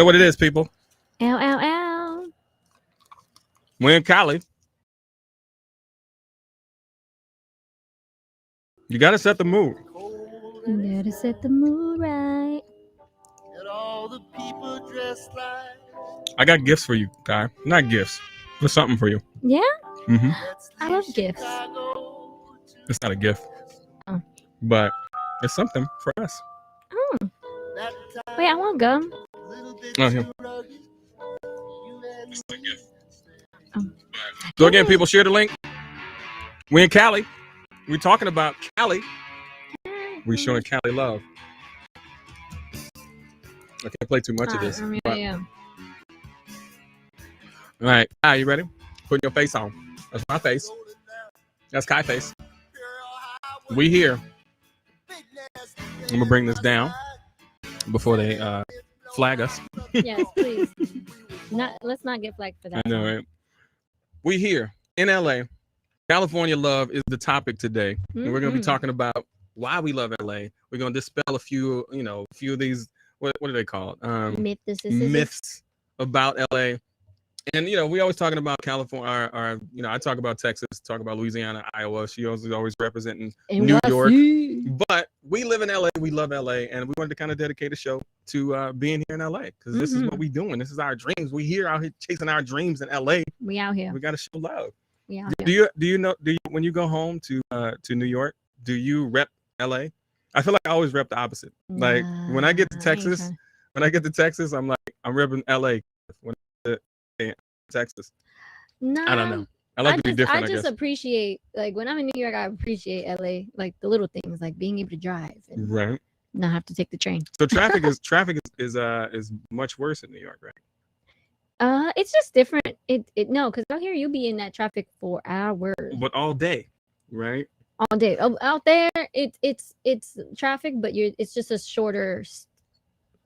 know what it is, people. Ow, ow, ow. We're in Cali. You got to set the mood. You gotta set the mood right. And all the people dressed like I got gifts for you, Kai. Not gifts. There's something for you. Yeah? Mm-hmm. I love gifts. It's not a gift. Oh. But it's something for us. Oh. Wait, I want gum. Oh, here. Oh. So again, people, share the link. We're in Cali. We're talking about Cali. We're showing Cali love. I can't play too much of this. Yeah. All right. Are you ready? Putting your face on. That's my face. That's Kai face. We here. I'm going to bring this down before they flag us. Yes, please. Let's not get flagged for that. I know, right? We here in LA. California love is the topic today. And we're going to be talking about why we love LA. We're going to dispel a few of these, what are they called? Myths about LA. And, we always talking about California, I talk about Texas, talk about Louisiana, Iowa. She always representing New York. But we live in LA. We love LA. And we wanted to kind of dedicate a show to being here in LA because this is what we doing. This is our dreams. We here out here chasing our dreams in LA. We out here. We got to show love. Yeah. Do you when you go home to New York, do you rep LA? I feel like I always rep the opposite. Like when I get to Texas, I'm like I'm repping LA. When I get to Texas, no, I don't know. I like to be different. I just appreciate when I'm in New York. I appreciate LA, like the little things, like being able to drive and not have to take the train. So traffic is much worse in New York, right? It's just different. No, because out here you'll be in that traffic for hours. But all day, right? All day. Out there, it's traffic, but it's just a shorter.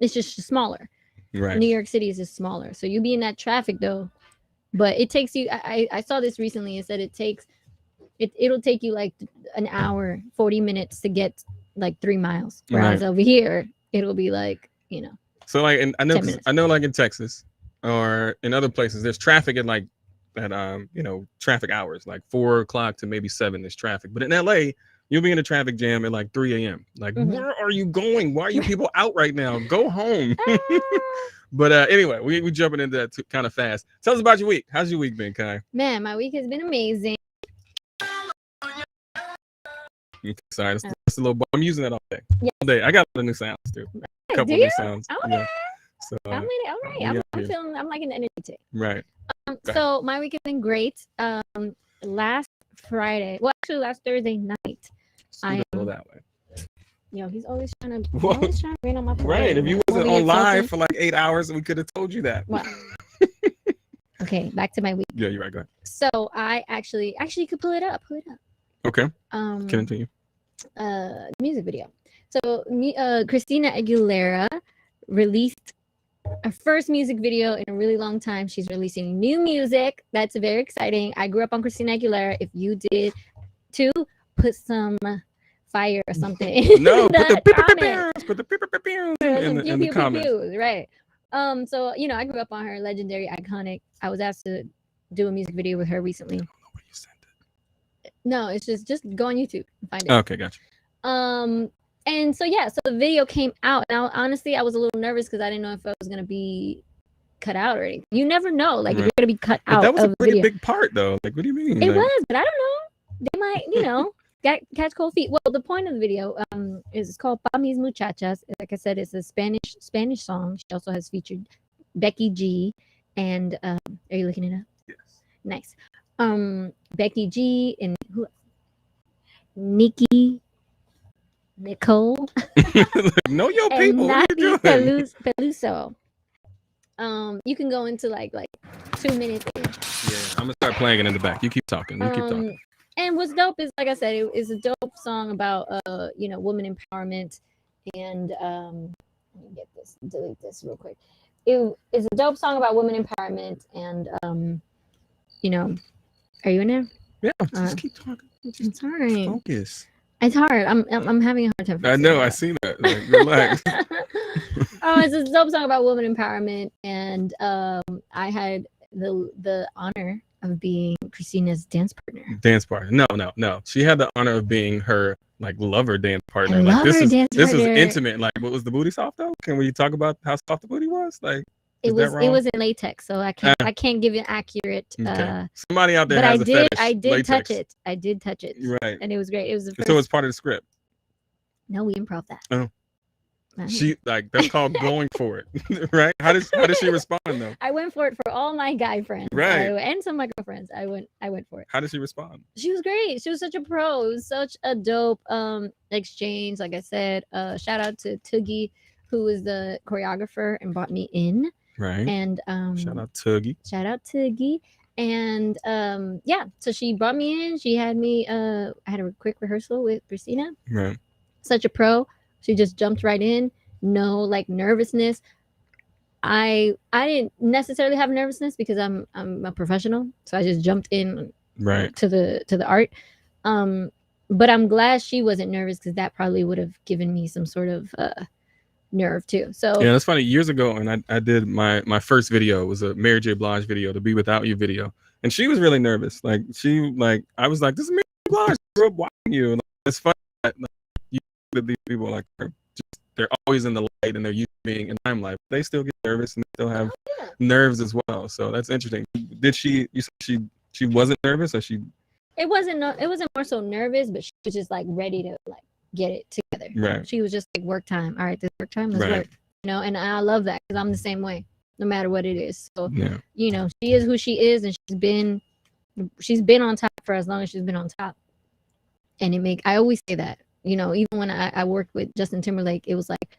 It's just smaller. Right. New York City is just smaller, so you'll be in that traffic though. But it takes you. I saw this recently. It said it'll take you like an hour, 40 minutes to get like 3 miles. Whereas over here, it'll be like So like, and I know like in Texas. Or in other places, there's traffic at traffic hours, like 4 o'clock to maybe 7 is traffic. But in LA, you'll be in a traffic jam at like 3 a.m. Like, where are you going? Why are you people out right now? Go home. But anyway, we jumping into that kind of fast. Tell us about your week. How's your week been, Kai? Man, my week has been amazing. Sorry, that's a little. I'm using that all day. Yes. All day. I got the new sounds too. A couple new sounds. Okay. Yeah. So, all right. I'm liking the energy today. Right. So my week has been great. Last Friday, last Thursday night. I go that way. He's always trying to rain on my parade. Right. If you wasn't on live for like 8 hours, we could have told you that. Wow. Okay, back to my week. Yeah, you're right. Go ahead. So I actually could pull it up. Okay. Continue. Music video. So Christina Aguilera released her first music video in a really long time. She's releasing new music. That's very exciting. I grew up on Christina Aguilera. If you did too, put some fire or something. No, put the in the comments. Right. So I grew up on her, legendary, iconic. I was asked to do a music video with her recently. I don't know where you sent it. No, it's just go on YouTube and find it. Okay, gotcha. And so the video came out. Now, honestly, I was a little nervous because I didn't know if I was gonna be cut out or anything. You never know, like if you're gonna be cut out. That was of a pretty video. big part, though. Like, what do you mean? It was, but I don't know. They might, catch cold feet. Well, the point of the video is called "Pa' Mis Muchachas." Like I said, it's a Spanish song. She also has featured Becky G. And are you looking it up? Yes. Nice. Becky G. and who? Nicole. Know your and people. Natalie Peluso. You can go into like 2 minutes. Yeah, I'm gonna start playing it in the back. You keep talking. And what's dope is, like I said, it is a dope song about woman empowerment. And let me delete this real quick. It is a dope song about women empowerment. And are you in there? Yeah, just keep talking. It's hard. Focus. It's hard. I'm having a hard time. I know. I see that. Like, relax. Oh, it's a dope song about woman empowerment, and I had the honor of being Christina's dance partner. Dance partner. No. She had the honor of being her like lover dance partner. I Like love this her is dance this is partner. intimate. Like, what was the booty soft though? Can we talk about how soft the booty was? Like, It is that was wrong? in latex, so I can't give you an accurate. Okay. Somebody out there But has a fetish. I did latex. touch it. I did touch it, Right. and it was great. It was the first. So it's part of the script. No, we improv that. Oh. Uh-huh. She like that's called going for it, right? How did she respond though? I went for it for all my guy friends, Right. and some of my girlfriends. I went for it. How did she respond? She was great. She was such a pro. It was such a dope exchange. Like I said, shout out to Toogie, who was the choreographer and brought me in. Right. And Shout out Toogie. Shout out Toogie. And yeah, so she brought me in. She had me. I had a quick rehearsal with Christina. Right. Such a pro. She just jumped right in. No like nervousness. I didn't necessarily have nervousness because I'm a professional, so I just jumped in Right. to the art. But I'm glad she wasn't nervous because that probably would have given me some sort of nerve too. So Yeah, that's funny. Years ago, and I did my first video. It was a Mary J. Blige video, the Be Without You video, and she was really nervous. Like I was like, this is Mary J. Blige. I grew up watching you. And it's funny that you these people like they're always in the light and they're used to being in limelight. They still get nervous and they still have nerves as well. So that's interesting. Did she? You said she wasn't nervous, or she? it wasn't more so nervous, but she was just like ready to like get it together. Right. She was just like work time. All right, this work time, let's Right. work. And I love that because I'm the same way, no matter what it is. So Yeah. she is who she is, and she's been on top for as long as she's been on top. And I always say that, even when I worked with Justin Timberlake, it was like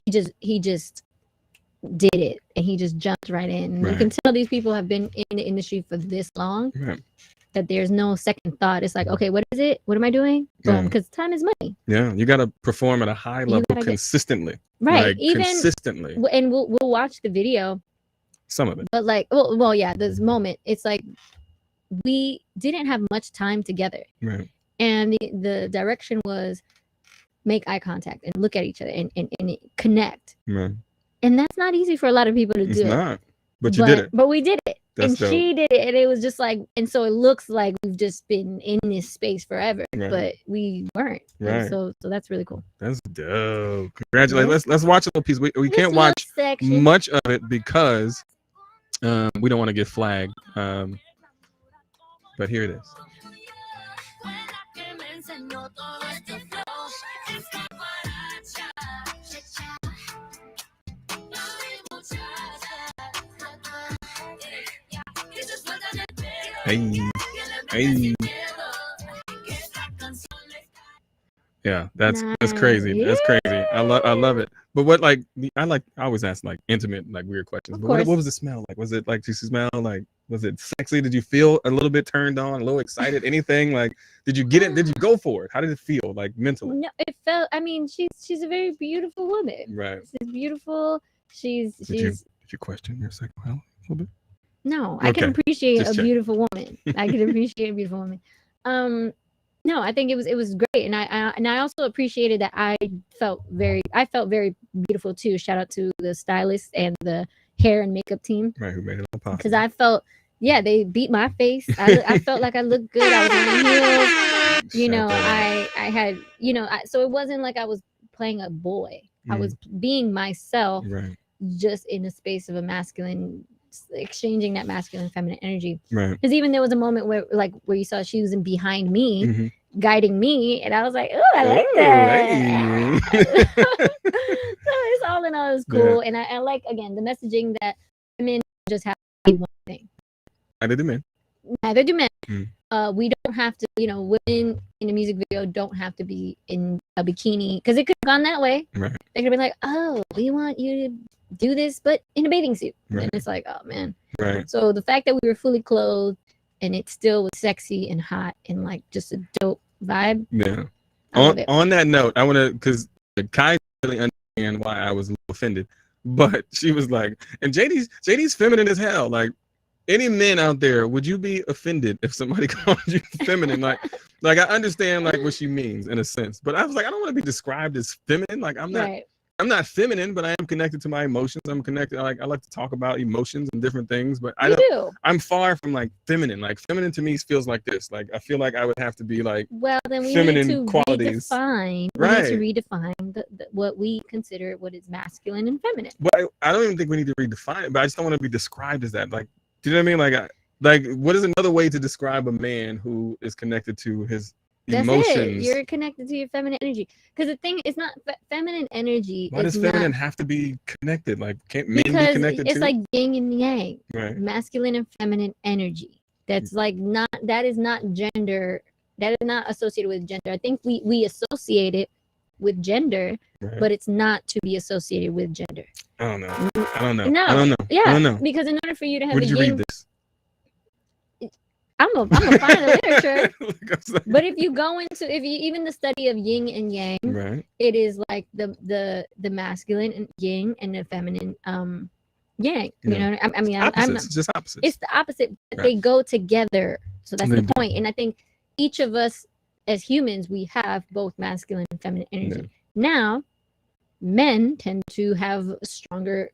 he just did it and he just jumped right in. And Right. you can tell these people have been in the industry for this long Right. that there's no second thought. It's like, okay, what is it? What am I doing? Yeah. Boom, because time is money. Yeah. You got to perform at a high level gotta get- consistently. Right. Like, Even consistently. and we'll watch the video, Some of it. but like, well, yeah, this moment, it's like we didn't have much time together. Right. And the direction was make eye contact and look at each other and connect. Right. And that's not easy for a lot of people to It's do. not. But you did it. But we did it. That's and dope. she did it. And it was just like, and so it looks like we've just been in this space forever, Right. but we weren't. And Right. so that's really cool. That's dope. Congratulations. Let's watch a little piece. We This can't love watch section. much of it because we don't want to get flagged. But here it is. Hey. Hey. Yeah, that's crazy. Nice. That's crazy. I love it. But what I always ask like intimate, like weird questions. Of But what course. was the smell like? Was it like, did you smell like, was it sexy? Did you feel a little bit turned on, a little excited? Anything like, did you get it? Did you go for it? How did it feel like mentally? No, it felt. I mean, she's a very beautiful woman. Right. She's beautiful. She's Did you question your sexuality a little bit? No, I can Okay, appreciate just a check. beautiful woman. I can appreciate a beautiful woman. No, I think it was great, and I also appreciated that I felt very beautiful too. Shout out to the stylist and the hair and makeup team Right. Who made it all possible? because I felt they beat my face. I felt like I looked good. I was wearing heels. Shout that I had so it wasn't like I was playing a boy. I Mm. was being myself, out. Right. just in a space of a masculine, exchanging that masculine feminine energy. Right. Because even there was a moment where you saw she was in behind me, Mhm. guiding me, and I was like, oh, I like Oh, that. hey. So it's all in all, it's cool. And I like, again, the messaging that women just have to be one thing. I did the man. Neither do men. Mm. We don't have to, women in a music video don't have to be in a bikini because it could have gone that way. Right. They could have been like, oh, we want you to do this, but in a bathing suit. Right. And it's like, oh man. Right. So the fact that we were fully clothed and it still was sexy and hot and like just a dope vibe. Yeah. I love it. On that note, I want to, because Kai really understand why I was a little offended, but she was like, and JD's feminine as hell. Like, any men out there, would you be offended if somebody called you feminine? Like I understand like what she means in a sense, but I was like, I don't want to be described as feminine. Like I'm not. Right. I'm not feminine, but I am connected to my emotions. I'm connected. I like to talk about emotions and different things, but I'm far from like feminine. Like feminine to me feels like this. Like I feel like I would have to be like, well, then we feminine need to qualities. redefine. Right. We need to redefine what we consider what is masculine and feminine. But I don't even think we need to redefine it. But I just don't want to be described as that. Like, do you know what I mean? Like what is another way to describe a man who is connected to his emotions? You're connected to your feminine energy. Because the thing is not feminine energy. Why does feminine have to be connected? Like, can't men be connected? It's like yin and yang, right? Masculine and feminine energy. That's like not. That is not gender. That is not associated with gender. I think we associate it with gender, right. but it's not to be associated with gender. I don't know. I don't know. No. I don't know. Yeah. I don't know. Because in order for you to have where did you read this? I'm a fan of literature. But if you even the study of yin and yang, right, it is like the masculine and yin and the feminine yang. You know, I mean, it's just opposites. It's the opposite. But Right. They go together. So that's They the do. point. And I think each of us as humans, we have both masculine and feminine energy. Yeah. Now, men tend to have stronger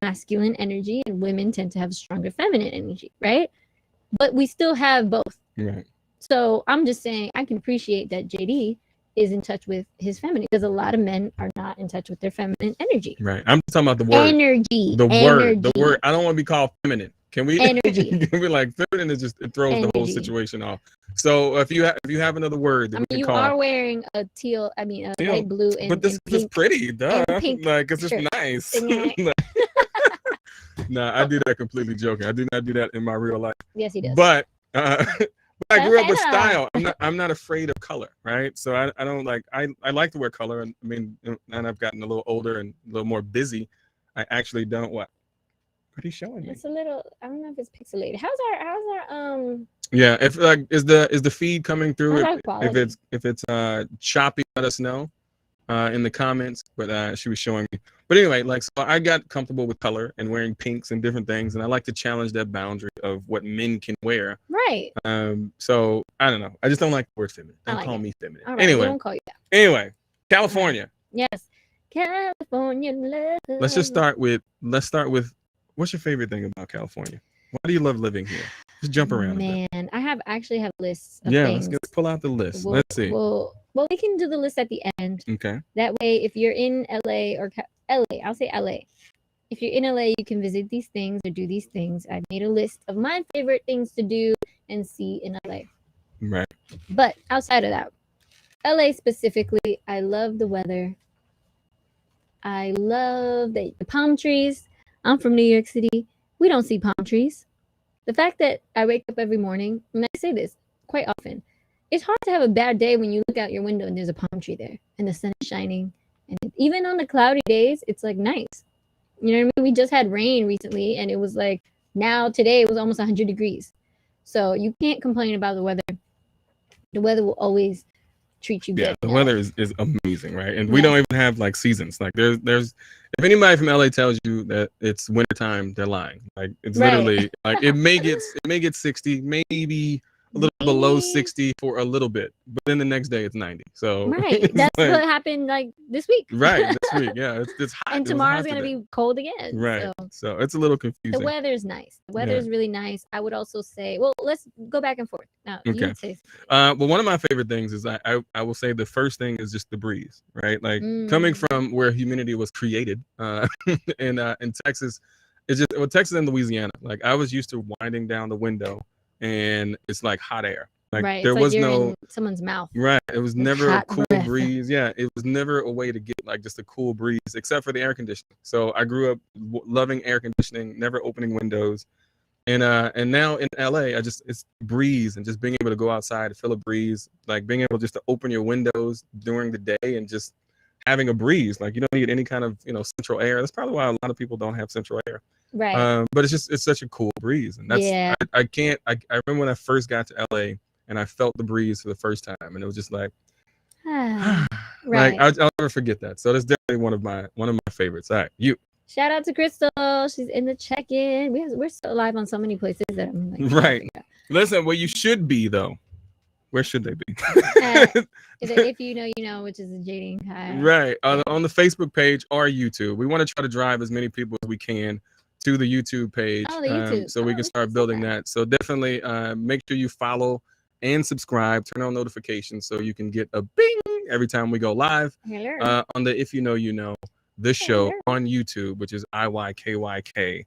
masculine energy, and women tend to have stronger feminine energy, right? But we still have both. Right. So I'm just saying I can appreciate that JD is in touch with his feminine, because a lot of men are not in touch with their feminine energy. Right. I'm talking about the word. Energy. The energy. word. I don't want to be called feminine. Can we? Energy. Can we like feminine is just, it throws the whole Energy. situation off. So if you have another word that I we mean, can you call. are wearing a teal. I mean, a Teal. light blue and, But this and is pink. pretty, duh. and pink Like it's just shirt. nice. Yeah. Nah, I do that completely joking. I do not do that in my real life. Yes, he does. But I grew up with Shut up. style. I'm not afraid of color, right? So I don't like I like to wear color, and I mean, and I've gotten a little older and a little more busy. I actually don't what are you showing me? It's a little. I don't know if it's pixelated. How's our Yeah, if like is the feed coming through? How's our If it's choppy, let us know in the comments. But she was showing me. But anyway, like so I got comfortable with color and wearing pinks and different things, and I like to challenge that boundary of what men can wear. right? So I don't know. I just don't like the word feminine. I Don't like call it. me feminine. All right, we Anyway, won't call you that. anyway, California. Yes, California love. Let's start with what's your favorite thing about California? Why do you love living here? Just jump around a bit. Man, I actually have lists of Yeah, things. let's pull out the list. Let's see. Well, we can do the list at the end. Okay. That way, if you're in LA or LA, I'll say LA. If you're in LA, you can visit these things or do these things. I made a list of my favorite things to do and see in LA. Right. But outside of that, LA specifically, I love the weather. I love the palm trees. I'm from New York City. We don't see palm trees. The fact that I wake up every morning, and I say this quite often, it's hard to have a bad day when you look out your window and there's a palm tree there and the sun is shining. And even on the cloudy days, it's like nice. You know what I mean? We just had rain recently, and it was like today it was almost 100 degrees. So you can't complain about the weather. The weather will always treat you Yeah, good. the weather is amazing, right? And we don't even have like seasons. Like there's if anybody from LA tells you that it's wintertime, they're lying. Like it's Right. literally like it may get 60, maybe a little below 60 for a little bit, but then the next day it's 90. So Right. it's That's like- what happened like this week. right this week. Yeah, it's hot. And It was tomorrow's hot gonna today. be cold again. right. So So it's a little the confusing. weather's nice. The weather's really nice. I would also say, well, let's go back and forth. Now you Okay. would say But one of my favorite things is I will say the first thing is just the breeze, right? Like coming from where humidity was created in Texas, it's just Texas and Louisiana. Like I was used to winding down the window and it's like hot air. Like right. there It's like was you're no in someone's mouth. right. It was never a hot cool breath. breeze. Yeah, it was never a way to get like just a cool breeze, except for the air conditioning. So I grew up loving air conditioning, never opening windows. And now in LA, it's breeze and just being able to go outside, feel a breeze, like being able just to open your windows during the day and just having a breeze. Like you don't need any kind of central air. That's probably why a lot of people don't have central air. Right. But it's such a cool breeze, and that's Yeah. I remember when I first got to LA and I felt the breeze for the first time, and it was just like right. like I'll never forget that. So that's definitely one of my favorites. All right, you. Shout out to Crystal. She's in the check-in. We're still live on so many places that I'm like, Right. Listen, where you should be though, Where should they be? If you know, you know, which is a Jading Kyle. Right. On the Facebook page or YouTube. We want to try to drive as many people as we can to the YouTube page. Oh, the YouTube. So we can start building that. So definitely make sure you follow and subscribe, turn on notifications so you can get a bing every time we go live Hello. on the If You Know, You Know, the show Hello. on YouTube, which is IYKYK,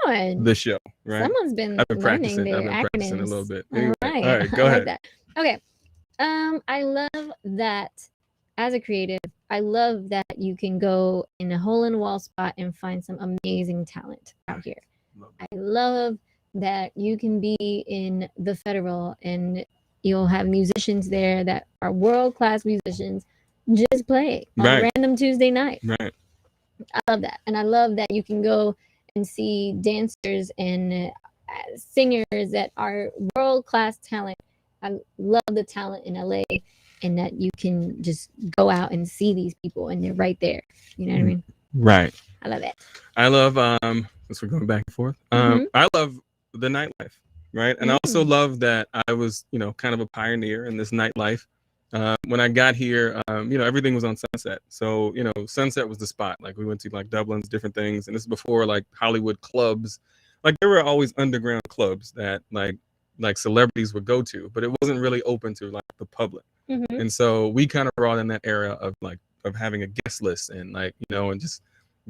Come on. the show, right? Someone's been I've been learning practicing. their I've been acronyms. practicing a little bit. All Anyway, right. all right, go I ahead. like that. Okay. I love that as a creative, I love that you can go in a hole in the wall spot and find some amazing talent out here. I love that you can be in the Federal and you'll have musicians there that are world-class musicians just play on a Right. random Tuesday night. Right. I love that. And I love that you can go and see dancers and singers that are world-class talent. I love the talent in LA and that you can just go out and see these people and they're right there. You know what I mean? Right. I love that. I love since we're going back and forth. I love the nightlife, right? And I also love that I was, you know, kind of a pioneer in this nightlife. When I got here, you know, everything was on Sunset. So, you know, Sunset was the spot. Like we went to like Dublin's, different things. And this is before like Hollywood clubs. Like there were always underground clubs that like celebrities would go to, but it wasn't really open to like the public. And so we kind of brought in that era of like of having a guest list and like, you know, and just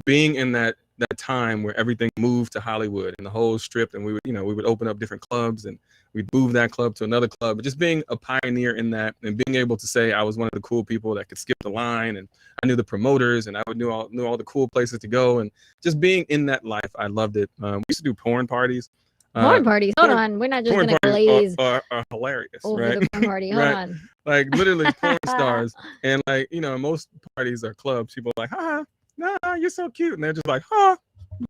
being in that time where everything moved to Hollywood and the whole strip, and we would, you know, we would open up different clubs and we'd move that club to another club, but just being a pioneer in that and being able to say I was one of the cool people that could skip the line, and I knew the promoters and I would knew all the cool places to go, and just being in that life, I loved it. We used to do porn parties. Porn parties. Hold on. We're not just Porn going to parties glaze are hilarious, over right? the porn party. Hold Right. on. Like literally porn stars, and like, you know, most parties are clubs. People are like, "Ha, nah, you're so cute," and they're just like, "Huh."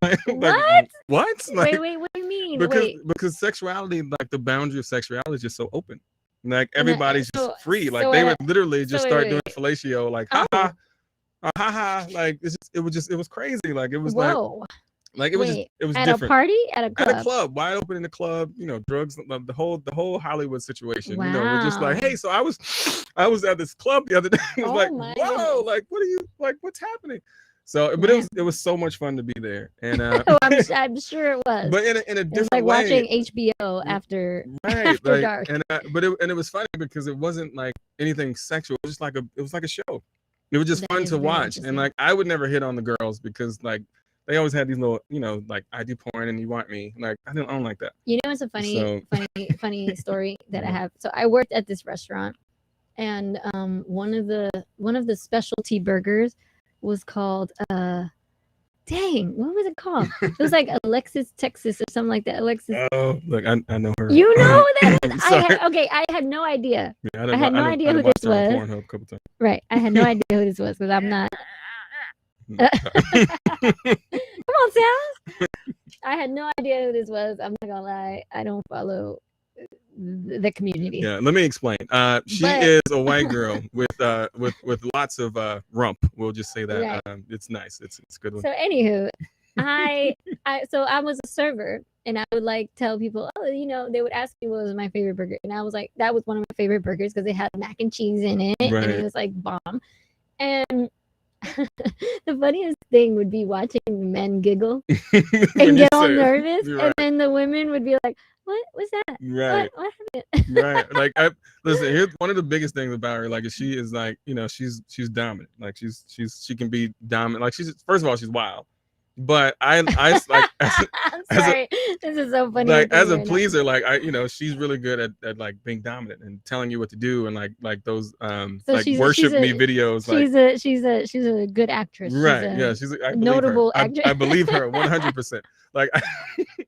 Like, What? What? Like, Wait, what do you mean? because sexuality, like the boundary of sexuality is just so open. Like everybody's just free. Like so they at would literally just start doing wait. fellatio, like Oh. ha ha, like it was crazy. Like it was Whoa. like it was Wait, it was at different. a party? At a club? At a club, wide open in the club, you know, drugs, the whole Hollywood situation. You know, we're just like, Wow. hey, so I was at this club the other day. It was Oh like, my whoa, goodness. like what are you like? What's happening? So, but Man. it was so much fun to be there, and Oh, I'm sure it was. but in a It was different like way. watching HBO after Right, after like, dark. and it was funny because it wasn't like anything sexual. It was just like a show. It was just That fun is to very watch, interesting. and like I would never hit on the girls because like they always had these little, you know, like I do porn and you want me. Like I don't like that. You know, it's a funny, So- funny story that I Mhm. have. So I worked at this restaurant, and one of the specialty burgers was called dang, what was it called? It was like Alexis Texas or something like that. Alexis, Oh, look, I know her. you know who that is? Sorry. I had no idea. Yeah, I had no idea who this was. Pornhub a couple times. Right, I had no idea who this was because I'm not. Come on, Sam. I had no idea who this was. I'm not gonna lie. I don't follow the community. Yeah, let me explain. She But- is a white girl with lots of rump. We'll just say that. Right. It's nice. It's a good one. So anywho, I was a server and I would like tell people, oh, you know, they would ask me what was my favorite burger. And I was like, that was one of my favorite burgers because it had mac and cheese in it and Right. it was like bomb. And the funniest thing would be watching men giggle When and you get all say it. nervous. You're And right. then the women would be like, what was that? Right. What happened? Right. Like listen, here's one of the biggest things about her, like she is like, you know, she's dominant. Like she can be dominant. Like she's, first of all, she's wild. But I like I'm as a- sorry. This is so funny. like to as me a right now. pleaser, like I, you know, she's really good at like being dominant and telling you what to do, and like those So like she's worship me a- videos. Like She's a good actress. She's right, a- yeah, she's I believe notable her. actress. I believe her 100%. Like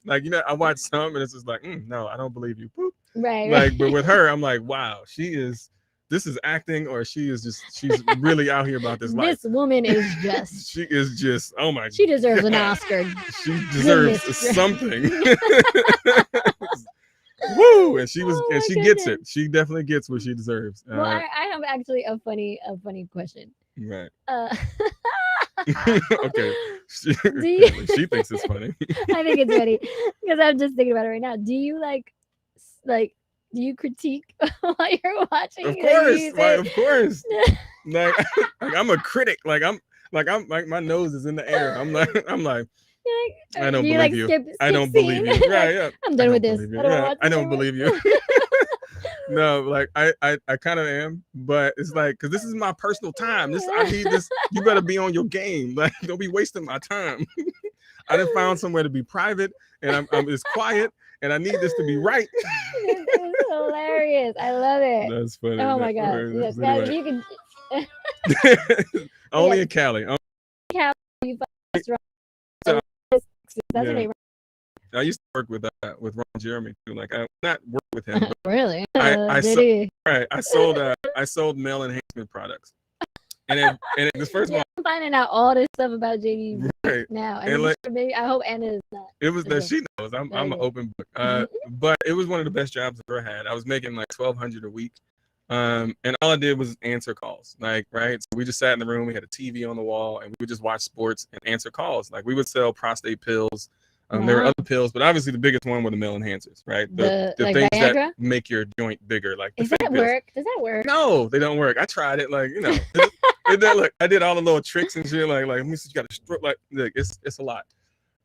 like, you know, I watch some and it's just like, no, I don't believe you. Boop. right. Like, but with her, I'm like, wow, this is acting, or she's really out here about this life. This woman is just. She is just, oh my She deserves an God. Oscar. She deserves Goodness. something. Woo! And she was, Oh and my she gets goodness. it. She definitely gets what she deserves. Well, I have actually a funny question. Right. Uh, Okay. She, Do you- she thinks it's funny. I think it's funny because I'm just thinking about it right now. Do you like Do you critique while you're watching? Of the course, music? like, of course. Like, like I'm a critic. Like my nose is in the air. I'm like I don't Do you believe like you. skip I don't scene? believe you. Like, Right? Yeah. I'm I done with don't this. believe you. I don't Yeah, want I to don't believe you. No, like I kind of am, but it's like because this is my personal time. This I need this. You better be on your game. Like don't be wasting my time. I done found somewhere to be private, and I'm it's quiet, and I need this to be right. This is hilarious. I love it. That's funny. Oh my god. Alright, Yes, anyway. that, you can Only Yeah. in Cali. you find So- that's Yeah. her name. I used to work with Ron Jeremy too. Like I not work with him, but Really? I Did saw- he? right. I sold male enhancement products, and this first Yeah, one, I'm finding out all this stuff about JD right? now. And And like- maybe I hope Anna is not. It was that Okay. she knows I'm an Okay. open book. Mhm. But it was one of the best jobs I've ever had. I was making like $1,200 a week. And all I did was answer calls. Like, right. So we just sat in the room, we had a TV on the wall, and we would just watch sports and answer calls. Like we would sell prostate pills. There were Wow. other pills, but obviously the biggest one were the male enhancers, right? The like things Viagra? that make your joint bigger, like the Does fake that pills. work? Does that work? No, they don't work. I tried it, like it did look. I did all the little tricks and shit, like let me see, you got to stroke, like look, it's a lot.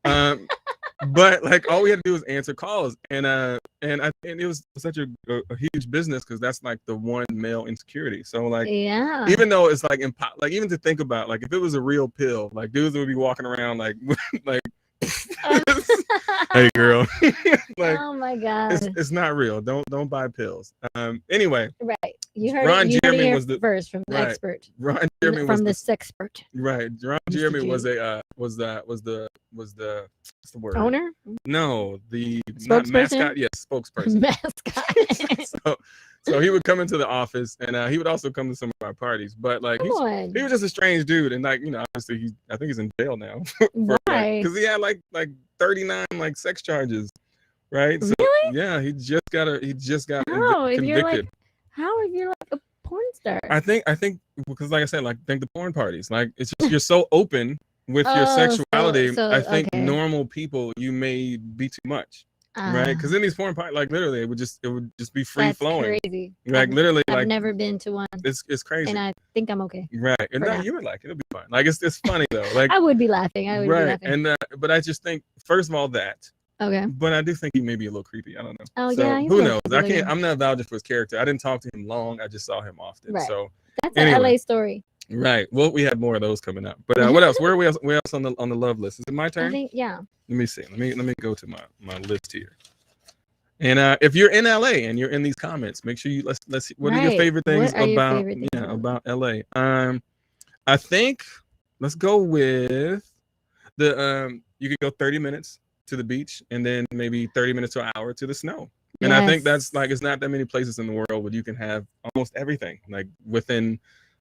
But like all we had to do was answer calls, and it was such a huge business because that's like the one male insecurity. So like Yeah. even though it's like like even to think about, like if it was a real pill, like dudes would be walking around like like hey girl, like oh my god. it's not real. Don't buy pills. Anyway, Right. You heard Ron it. You heard it Jeremy here was the- first from the right. expert. Ron Jeremy was From the the sexpert. right. Ron Mr. Jeremy was G. a was the what's the word? Owner? No, the not Spokesperson? mascot. Yes, spokesperson. Mascot. so he would come into the office, and he would also come to some of our parties. But like Come on. he was just a strange dude, and like obviously I think he's in jail now Why? because he had like 39 like sex charges, right? So, Really? yeah, he just got How? If you're convicted. like, how if you're like a porn star? I think because like I said, like think the porn parties, like it's just you're so open with your Oh, sexuality. so- I think okay. normal people you may be too much, right? Because in these porn parties, like literally, it would just be free that's flowing, crazy. like literally, I've like never been to one, it's crazy, and I think I'm okay. right? And for no, now. you would like it. It'll be fun. Like it's funny though, like I would be laughing. I would be right. laughing. And but I just think first of all that. Okay. But I do think he may be a little creepy. I don't know. Oh, so, yeah, he's who a knows? little I creepy, can't. yeah. I'm not vouching for his character. I didn't talk to him long. I just saw him often. Right. So That's anyway. an LA story. right. Well, we have more of those coming up. But what else? Where else on the love list? Is it my I turn? think, yeah. Let me see. Let me go to my list here. And if you're in LA and you're in these comments, make sure you let's see what are your Right. favorite things What are your about favorite things about about LA. I think let's go with the you could go 30 minutes to the beach and then maybe 30 minutes to an hour to the snow. And I think that's Yes. like it's not that many places in the world where you can have almost everything like within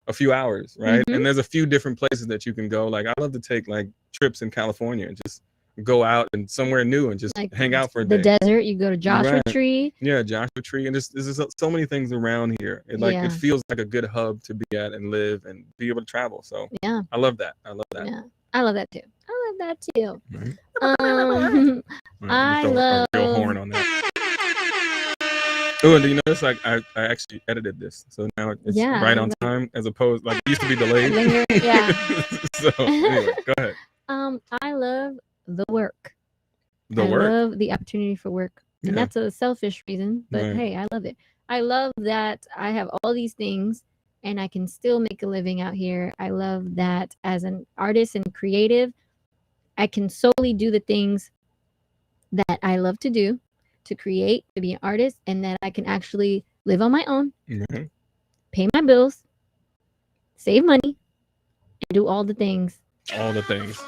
a few hours, right? Mhm. And there's a few different places that you can go. Like I love to take like trips in California and just go out and somewhere new and just Like hang out for a the day. desert. You go to Joshua Right. Tree. Yeah, Joshua Tree, and there's so many things around here. It like Yeah. it feels like a good hub to be at and live and be able to travel. So Yeah. I love that. I love that. Yeah. I love that too. I love that too. Right. Um, All right, I let me throw a real love- horn on that. Oh, and do you notice like I actually edited this, so now it's Yeah, right on like- time as opposed like it used to be delayed. Linger, yeah. So anyway, go ahead. I love the work. The I work. love the opportunity for work. And Yeah. that's a selfish reason, but Right. hey, I love it. I love that I have all these things and I can still make a living out here. I love that as an artist and creative, I can solely do the things that I love to do, to create, to be an artist, and that I can actually live on my own, Mhm. pay my bills, save money, and do all the things. All the things.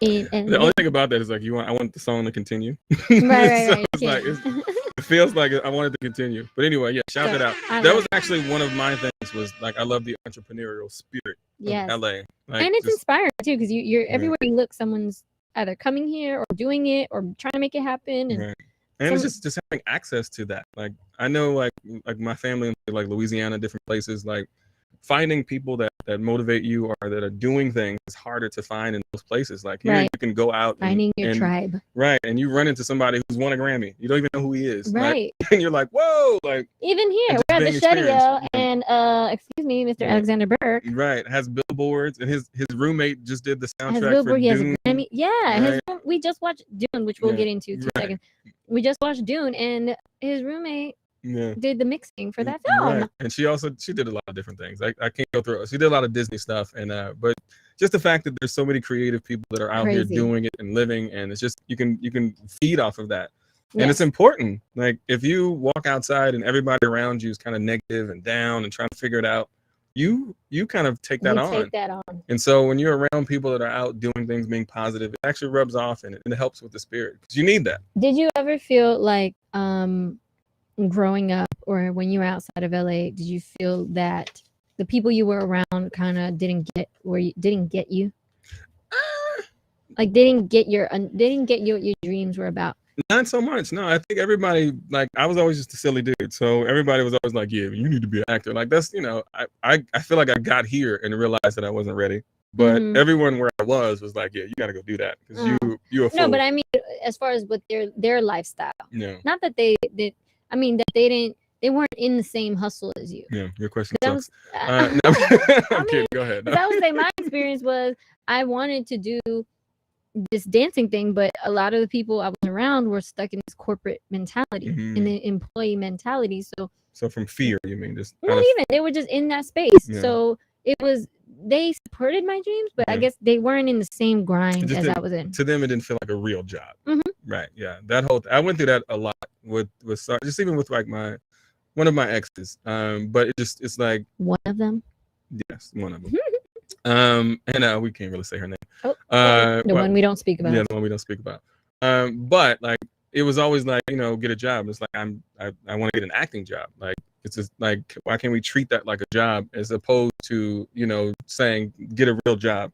And The only thing about that is like I want the song to continue. right, So right. it's like yeah. it feels like I want it to continue. But anyway, yeah, shout So, that out. I That love was actually one of my things was like I love the entrepreneurial spirit yes. of LA. Like, And it's just- inspiring too because you're Yeah. everywhere you look, someone's either coming here or doing it or trying to make it happen. And right. And it's some- just having access to that. Like I know like my family in like Louisiana, different places, like finding people that motivate you or that are doing things is harder to find in those places. Like here, Right. you can go out Finding your and tribe. right, and you run into somebody who's won a Grammy. You don't even know who he is. Right. Like, and you're like, whoa, like Even here, just we're at the being Shedio, experienced. and excuse me, Mr. Yeah. Alexander Burke right has billboards, and his roommate just did the has soundtrack for Billboard. He has a Dune. Grammy. Yeah, Right. we just watched Dune, which we'll Yeah. get into in 2 Right. seconds. We just watched Dune, and his roommate Yeah. did the mixing for that film. Right. And she did a lot of different things. I can't go through it. She did a lot of Disney stuff, and but just the fact that there's so many creative people that are out here Crazy. doing it and living, and it's just you can feed off of that. And Yes. it's important. Like if you walk outside and everybody around you is kind of negative and down and trying to figure it out, you kind of take that We on. take that on. And so when you're around people that are out doing things, being positive, it actually rubs off and it helps with the spirit because you need that. Did you ever feel like growing up or when you were outside of LA, did you feel that the people you were around kind of didn't get you? Like didn't get you what your dreams were about? Not so much. No, I think everybody, like, I was always just a silly dude. So everybody was always like, yeah, you need to be an actor. Like, that's, I feel like I got here and realized that I wasn't ready. But Mhm. everyone where I was like, yeah, you got to go do that because you're a fool. No, but I mean, as far as with their lifestyle, Yeah. not that they weren't in the same hustle as you. Yeah, your question That sucks. was, No, I I'm mean, kidding. Go ahead. 'cause I would say my experience was I wanted to do this dancing thing, but a lot of the people I was around were stuck in this corporate mentality, in the employee mentality. So from fear, you mean just Not out of- even, they were just in that space. Yeah. So it was, they supported my dreams, but I Yeah. guess they weren't in the same grind just as didn't- I was in. to them it didn't feel like a real job. Mhm. Right. Yeah. That whole I went through that a lot with just even with like one of my exes. But it's like One of them. yes, one of them. And we can't really say her name. Oh, Uh, the but- one we don't speak about. Yeah, the one we don't speak about. But like it was always like, get a job. It's like I want to get an acting job. Like it's just like, why can't we treat that like a job as opposed to, saying get a real job?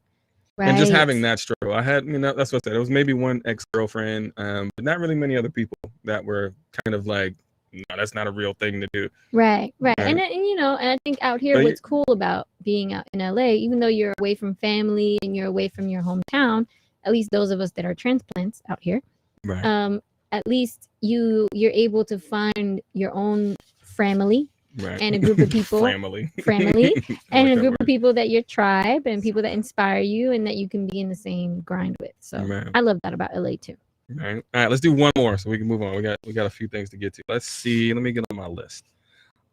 And just having that struggle. I had, that's what I said. It was maybe one ex-girlfriend, but not really many other people that were kind of like, no, that's not a real thing to do. Right. Right. And I think out here, But what's cool about being out in LA, even though you're away from family and you're away from your hometown, at least those of us that are transplants out here, Right. at least you're able to find your own family Right. and a group of people, family, family, I and like a that group word. of people that your tribe and people that inspire you and that you can be in the same grind with. So Right. I love that about LA too. Right. All right, let's do one more so we can move on. We got a few things to get to. Let's see. Let me get on my list.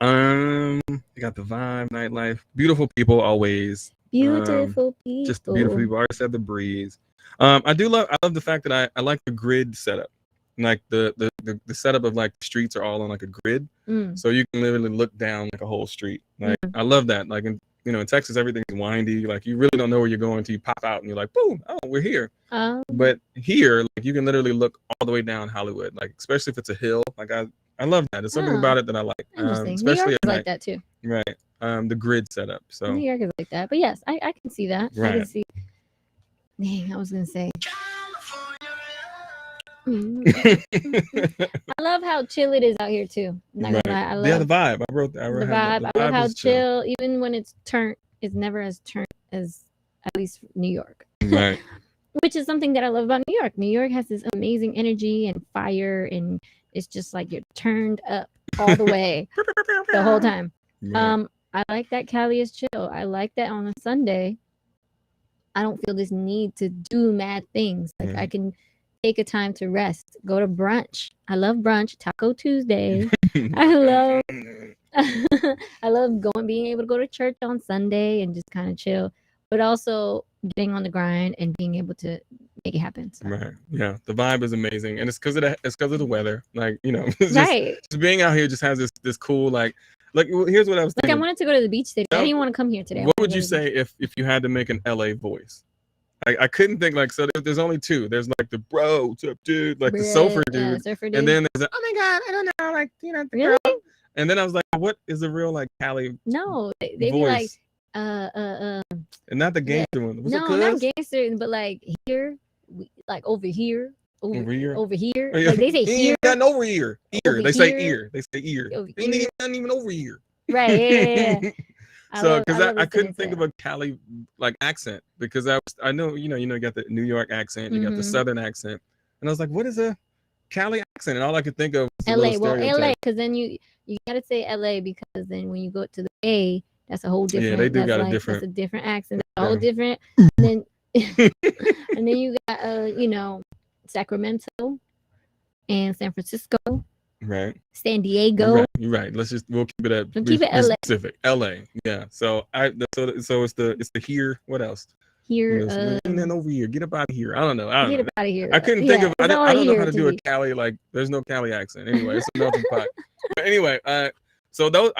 We got the vibe, nightlife, beautiful people always. Beautiful people. Just beautiful people. I already said the breeze. I love the fact that I like the grid setup. Like the setup of like the streets are all on like a grid. Mm. So you can literally look down like a whole street. Like I love that. Like in Texas, everything's windy. Like you really don't know where you're going till you pop out and you're like, boom, oh, we're here. But here, like you can literally look all the way down Hollywood. Like especially if it's a hill. Like I love that. There's something Oh, about it that I like. Interesting. New Especially York at is like night. that too. Right. The grid setup. So New York is like that. But yes, I can see that. I Right. can see. Dang, I was gonna say. I love how chill it is out here too. I'm not gonna lie. I love yeah, the vibe. I wrote the that. vibe. I love how chill, even when it's turned, it's never as turned as at least New York. Right. Which is something that I love about New York. New York has this amazing energy and fire, and it's just like you're turned up all the way the whole time. Right. I like that Cali is chill. I like that on a Sunday, I don't feel this need to do mad things. Like I can take a time to rest, go to brunch. I love brunch, Taco Tuesday. I love being able to go to church on Sunday and just kind of chill, but also getting on the grind and being able to make it happen. So. Right. Yeah. The vibe is amazing, and it's because of the weather. Like it's just, Right. just being out here just has this cool like. Here's what I was Like I thinking. wanted to go to the beach today. I didn't want to come here today. What would you say if you had to make an LA voice? I couldn't think so. There's only two. There's like the bro, what's up, dude? Like the surfer dude. Surfer dude. And then there's oh my god, I don't know, like the really? girl. And then I was like, what is the real like Cali? No, they be voice? like And not the gangster one. Was no, it not Cuz? gangster, but like here, like over here, Over here? over here. Oh, yeah. Like they say He here, ain't nothing over here. Ear. Over They say here. ear. They say ear. Over He ain't here. nothing even over here. right? Yeah. So because I listening couldn't to think it. of a Cali like accent because I know you got the New York accent, you got the Mhm. Southern accent, and I was like, what is a Cali accent? And all I could think of was a LA. little Well, LA, stereotype. because then you gotta say LA because then when you go to the A, that's a whole different. Yeah, they do got a that's different. a different accent. That's a whole Yeah. different. And then and then you got Sacramento and San Francisco, Right. San Diego. You're right. We'll keep it at So keep it be LA. specific. LA. Yeah. So so it's the here. What else? Here, And then over here. Get up out of here. I don't know. I don't get know. up out of here. I couldn't think of. it's all I don't know here how to to do a me. Cali there's no Cali accent. Anyway, it's a melting pot. But anyway, so those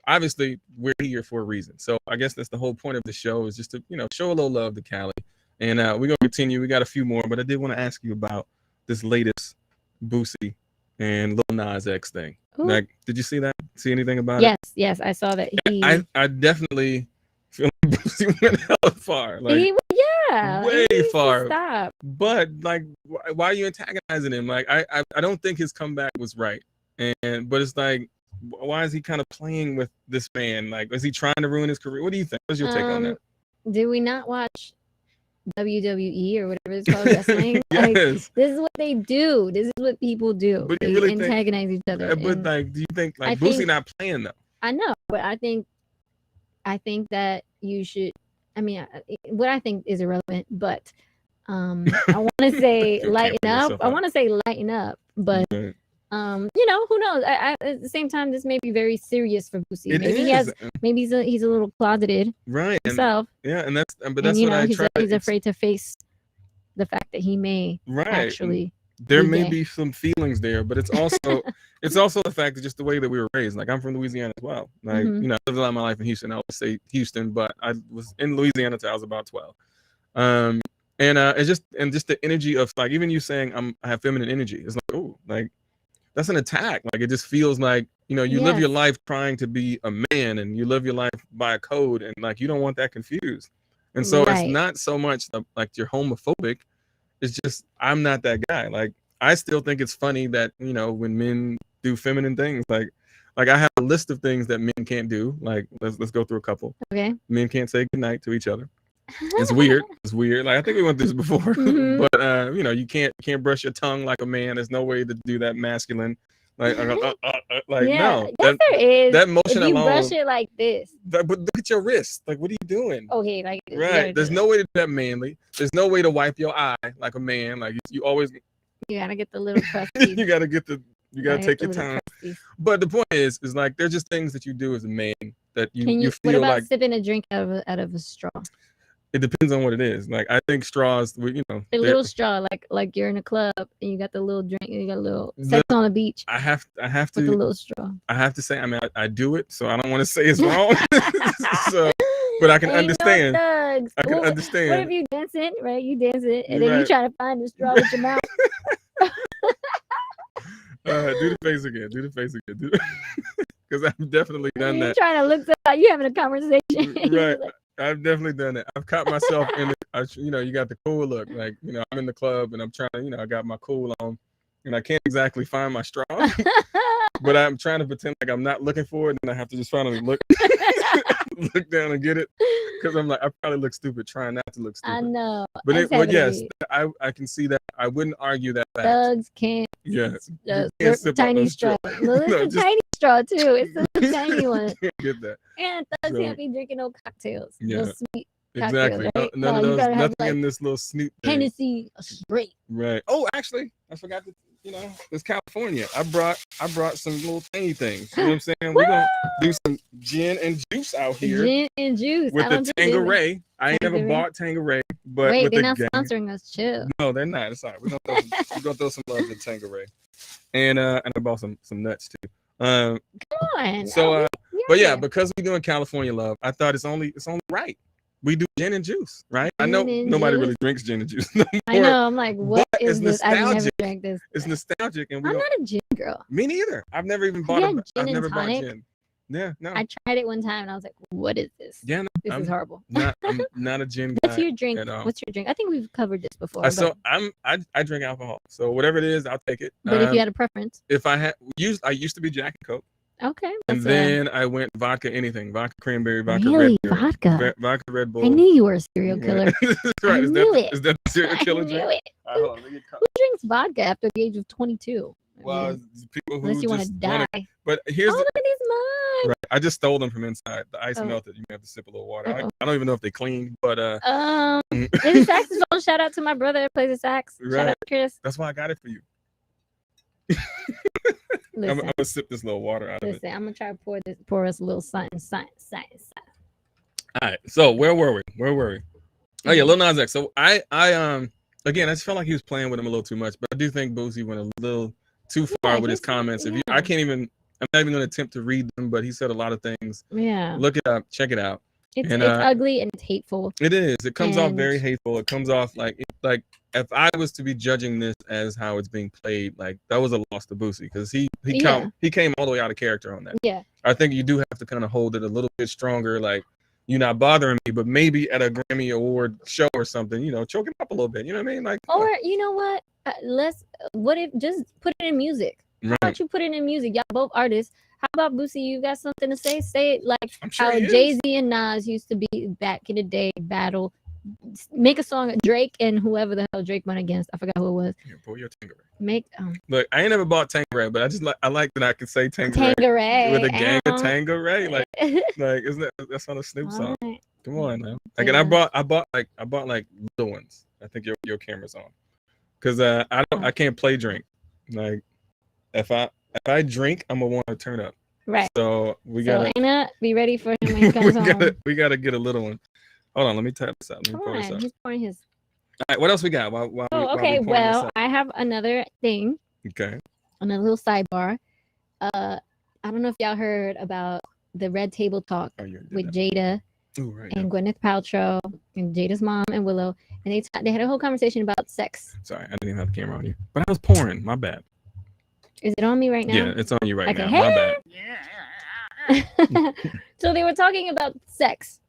obviously we're here for a reason. So I guess that's the whole point of the show is just to show a little love to Cali, and we're gonna continue. We got a few more, but I did want to ask you about this latest Boosie and Lil Nas X thing. Ooh. Like, did you see that? See anything about it? Yes, I saw that. I definitely feel like Boosie went hella far. Like, way he needs to far. Stop. but like, why are you antagonizing him? Like, I don't think his comeback was right. But it's like, why is he kind of playing with this man? Like, is he trying to ruin his career? What do you think? What's your take on that? Did we not watch WWE or whatever it's called, wrestling? Like, Yes. this is what they do. This is what people do. But They you really think- antagonize each other. But and like, do you think like I Boosie think- not playing though? I know, but I think that you should. I mean, what I think is irrelevant, but I want to say You can't lighten pull up. yourself I out. want to say lighten up, but Right. who knows? At the same time, this may be very serious for Boosie. It Maybe is. maybe he's a little closeted Right. And, himself, yeah, and that's and what I he's try. he's afraid to face the fact that he may Right. actually. There be may gay. be some feelings there, but it's also the fact that just the way that we were raised. Like, I'm from Louisiana as well. Like, Mhm. I lived a lot of my life in Houston. I always say Houston, but I was in Louisiana till I was about 12. It's just the energy of like, even you saying I have feminine energy. It's like, oh, like that's an attack. Like, it just feels like, you live your Yes. life trying to be a man and you live your life by a code, and like, you don't want that confused. And so Right. it's not so much like you're homophobic. It's just, I'm not that guy. Like, I still think it's funny that, when men do feminine things, like I have a list of things that men can't do. Like, let's go through a couple. Okay. Men can't say goodnight to each other. It's weird. It's weird. Like, I think we went through this before, Mhm. but you can't brush your tongue like a man. There's no way to do that masculine. Like, like Yeah. no. Yes, there is. that motion if you alone. brush it like this, But look at your wrist. Like, what are you doing? okay, like this, you Right. gotta There's do no way to do that manly. There's no way to wipe your eye like a man. Like, you always that. You gotta get the little crusty. you gotta take get your the little time. crusties. But the point is like, there's just things that you do as a man that Can you what feel about like sipping a drink out of a straw? it depends on what it is. Like, I think straws, A they're- little straw, like you're in a club and you got the little drink, and you got a little The- sex on the beach I have with the to little straw. say, I mean, I do it, so I don't want to say it's wrong. So, but I can Ain't understand. No thugs. I can What understand. if you dance it, right? You dance it, and then you Right. try to find the straw with your mouth. Do the face again. Because I've definitely done You're that. trying to look like you having a conversation. Right. I've definitely done it. I've caught myself in it. You got the cool look. Like, I'm in the club and I'm trying to, I got my cool on and I can't exactly find my straw, but I'm trying to pretend like I'm not looking for it. And I have to just finally look down and get it. Because I'm like, I probably look stupid trying not to look stupid. I know. But That's but yes, happening. I can see that. I wouldn't argue that fact. Thugs can't. Yes. You Uh, can't sip out tiny those straw. straws. No, it's No, a just- tiny straw too. It's a tiny one. Can't get that. And thugs So- can't be drinking no cocktails. Yeah. No sweet Exactly. Cocktails, right? None No, of you those. gotta have, Nothing like, in this little snoot thing. Hennessy straight. Right. Oh, actually, I forgot to. It's California. I brought some little tiny things. You know what I'm saying? We're gonna do some gin and juice out here Gin and juice. with I the don't drink it. Tanqueray. I ain't never Tanqueray. bought Tanqueray, but Wait, with they're the not gang. sponsoring us. Chill. No, they're not. It's all right. We're gonna throw some love to Tanqueray, and I bought some nuts too. Come on. So, but yeah, yeah. because we're doing California love, I thought it's only right. We do gin and juice, right? I know Gin and nobody juice? really drinks gin and juice no I more. know. I'm like, what But is it's this? I've never nostalgic. drank this. It's nostalgic, and we I'm don't. not a gin girl. Me neither. I've never even you bought had a. gin I've and never bought tonic? gin. Yeah, no, I tried it one time and I was like, what is this? yeah, no. This I'm is horrible. I'm not a gin guy. What's your drink? at all. What's your drink? I think we've covered this before. So I drink alcohol. So whatever it is, I'll take it. but if you had a preference, if I used to be Jack and Coke. Okay. And let's, then I went vodka anything, vodka cranberry, vodka Really? red berry, Vodka? vodka Red Bull. I knew you were a serial Yeah. killer. That's right. I Is knew that it. is that the serial I killer knew drink? it. All right, hold on, let me Who drinks vodka after the age of 22? I well, mean, it's people who unless you want to just die. But here's Oh, look at these mugs. right. I just stole them from inside. The ice Oh. melted. You may have to sip a little water. Uh-oh. I don't even know if they clean, but There's a saxophone. Shout out to my brother that plays the sax. Shout Right. out to Chris. that's why I got it for you. I'm Listen, gonna sip this little water out of it. listen. I'm gonna try to pour us a little something. All right. So where were we? Oh yeah, Mhm. Lil Nas X. So I again, I just felt like he was playing with him a little too much, but I do think Boosie went a little too far with his he's- comments. If you, yeah. I can't even. I'm not even gonna attempt to read them, but he said a lot of things. Yeah, Look it up. Check it out. it's and, ugly and it's hateful. It is. It comes off very And- hateful. It comes off like if I was to be judging this as how it's being played, like that was a loss to Boosie because he Yeah. came all the way out of character on that. Yeah, I think you do have to kind of hold it a little bit stronger, like you're not bothering me, but maybe at a Grammy Award show or something, choke it up a little bit. You know what I mean? Like, or you know what? What if just put it in music? How right. about you put it in music? Y'all both artists. How about Boosie? You got something to say? Say it like I'm sure how he is. Jay-Z and Nas used to be back in the day, battle. Make a song, Drake and whoever the hell Drake went against. I forgot who it was. Here, pull your Tanqueray. Make Look, I ain't never bought Tanqueray, but I like that I can say Tanqueray Tanqueray with a gang of ow. Tanqueray. Like isn't that's on a Snoop song? Alright. Come on now. Like, and I bought like little ones. I think your camera's on, because I can't play drink. Like if I drink, I'm gonna want to turn up. Right. So we So gotta Anna, be ready for him when he comes home. we gotta get a little one. Hold on, let me tap this out. Let me Come pour this on, out. he's pouring his. All right, what else we got? While we Okay. pouring this Well, out? I have another thing, Okay. another little sidebar. I don't know if y'all heard about the Red Table Talk Oh, you already did with that. Jada Ooh, right. and Gwyneth Paltrow and Jada's mom and Willow, and they had a whole conversation about sex. Sorry, I didn't even have the camera on you, but I was pouring. My bad. Is it on me right now? Yeah, it's on you right Okay, now. My bad. So they were talking about sex,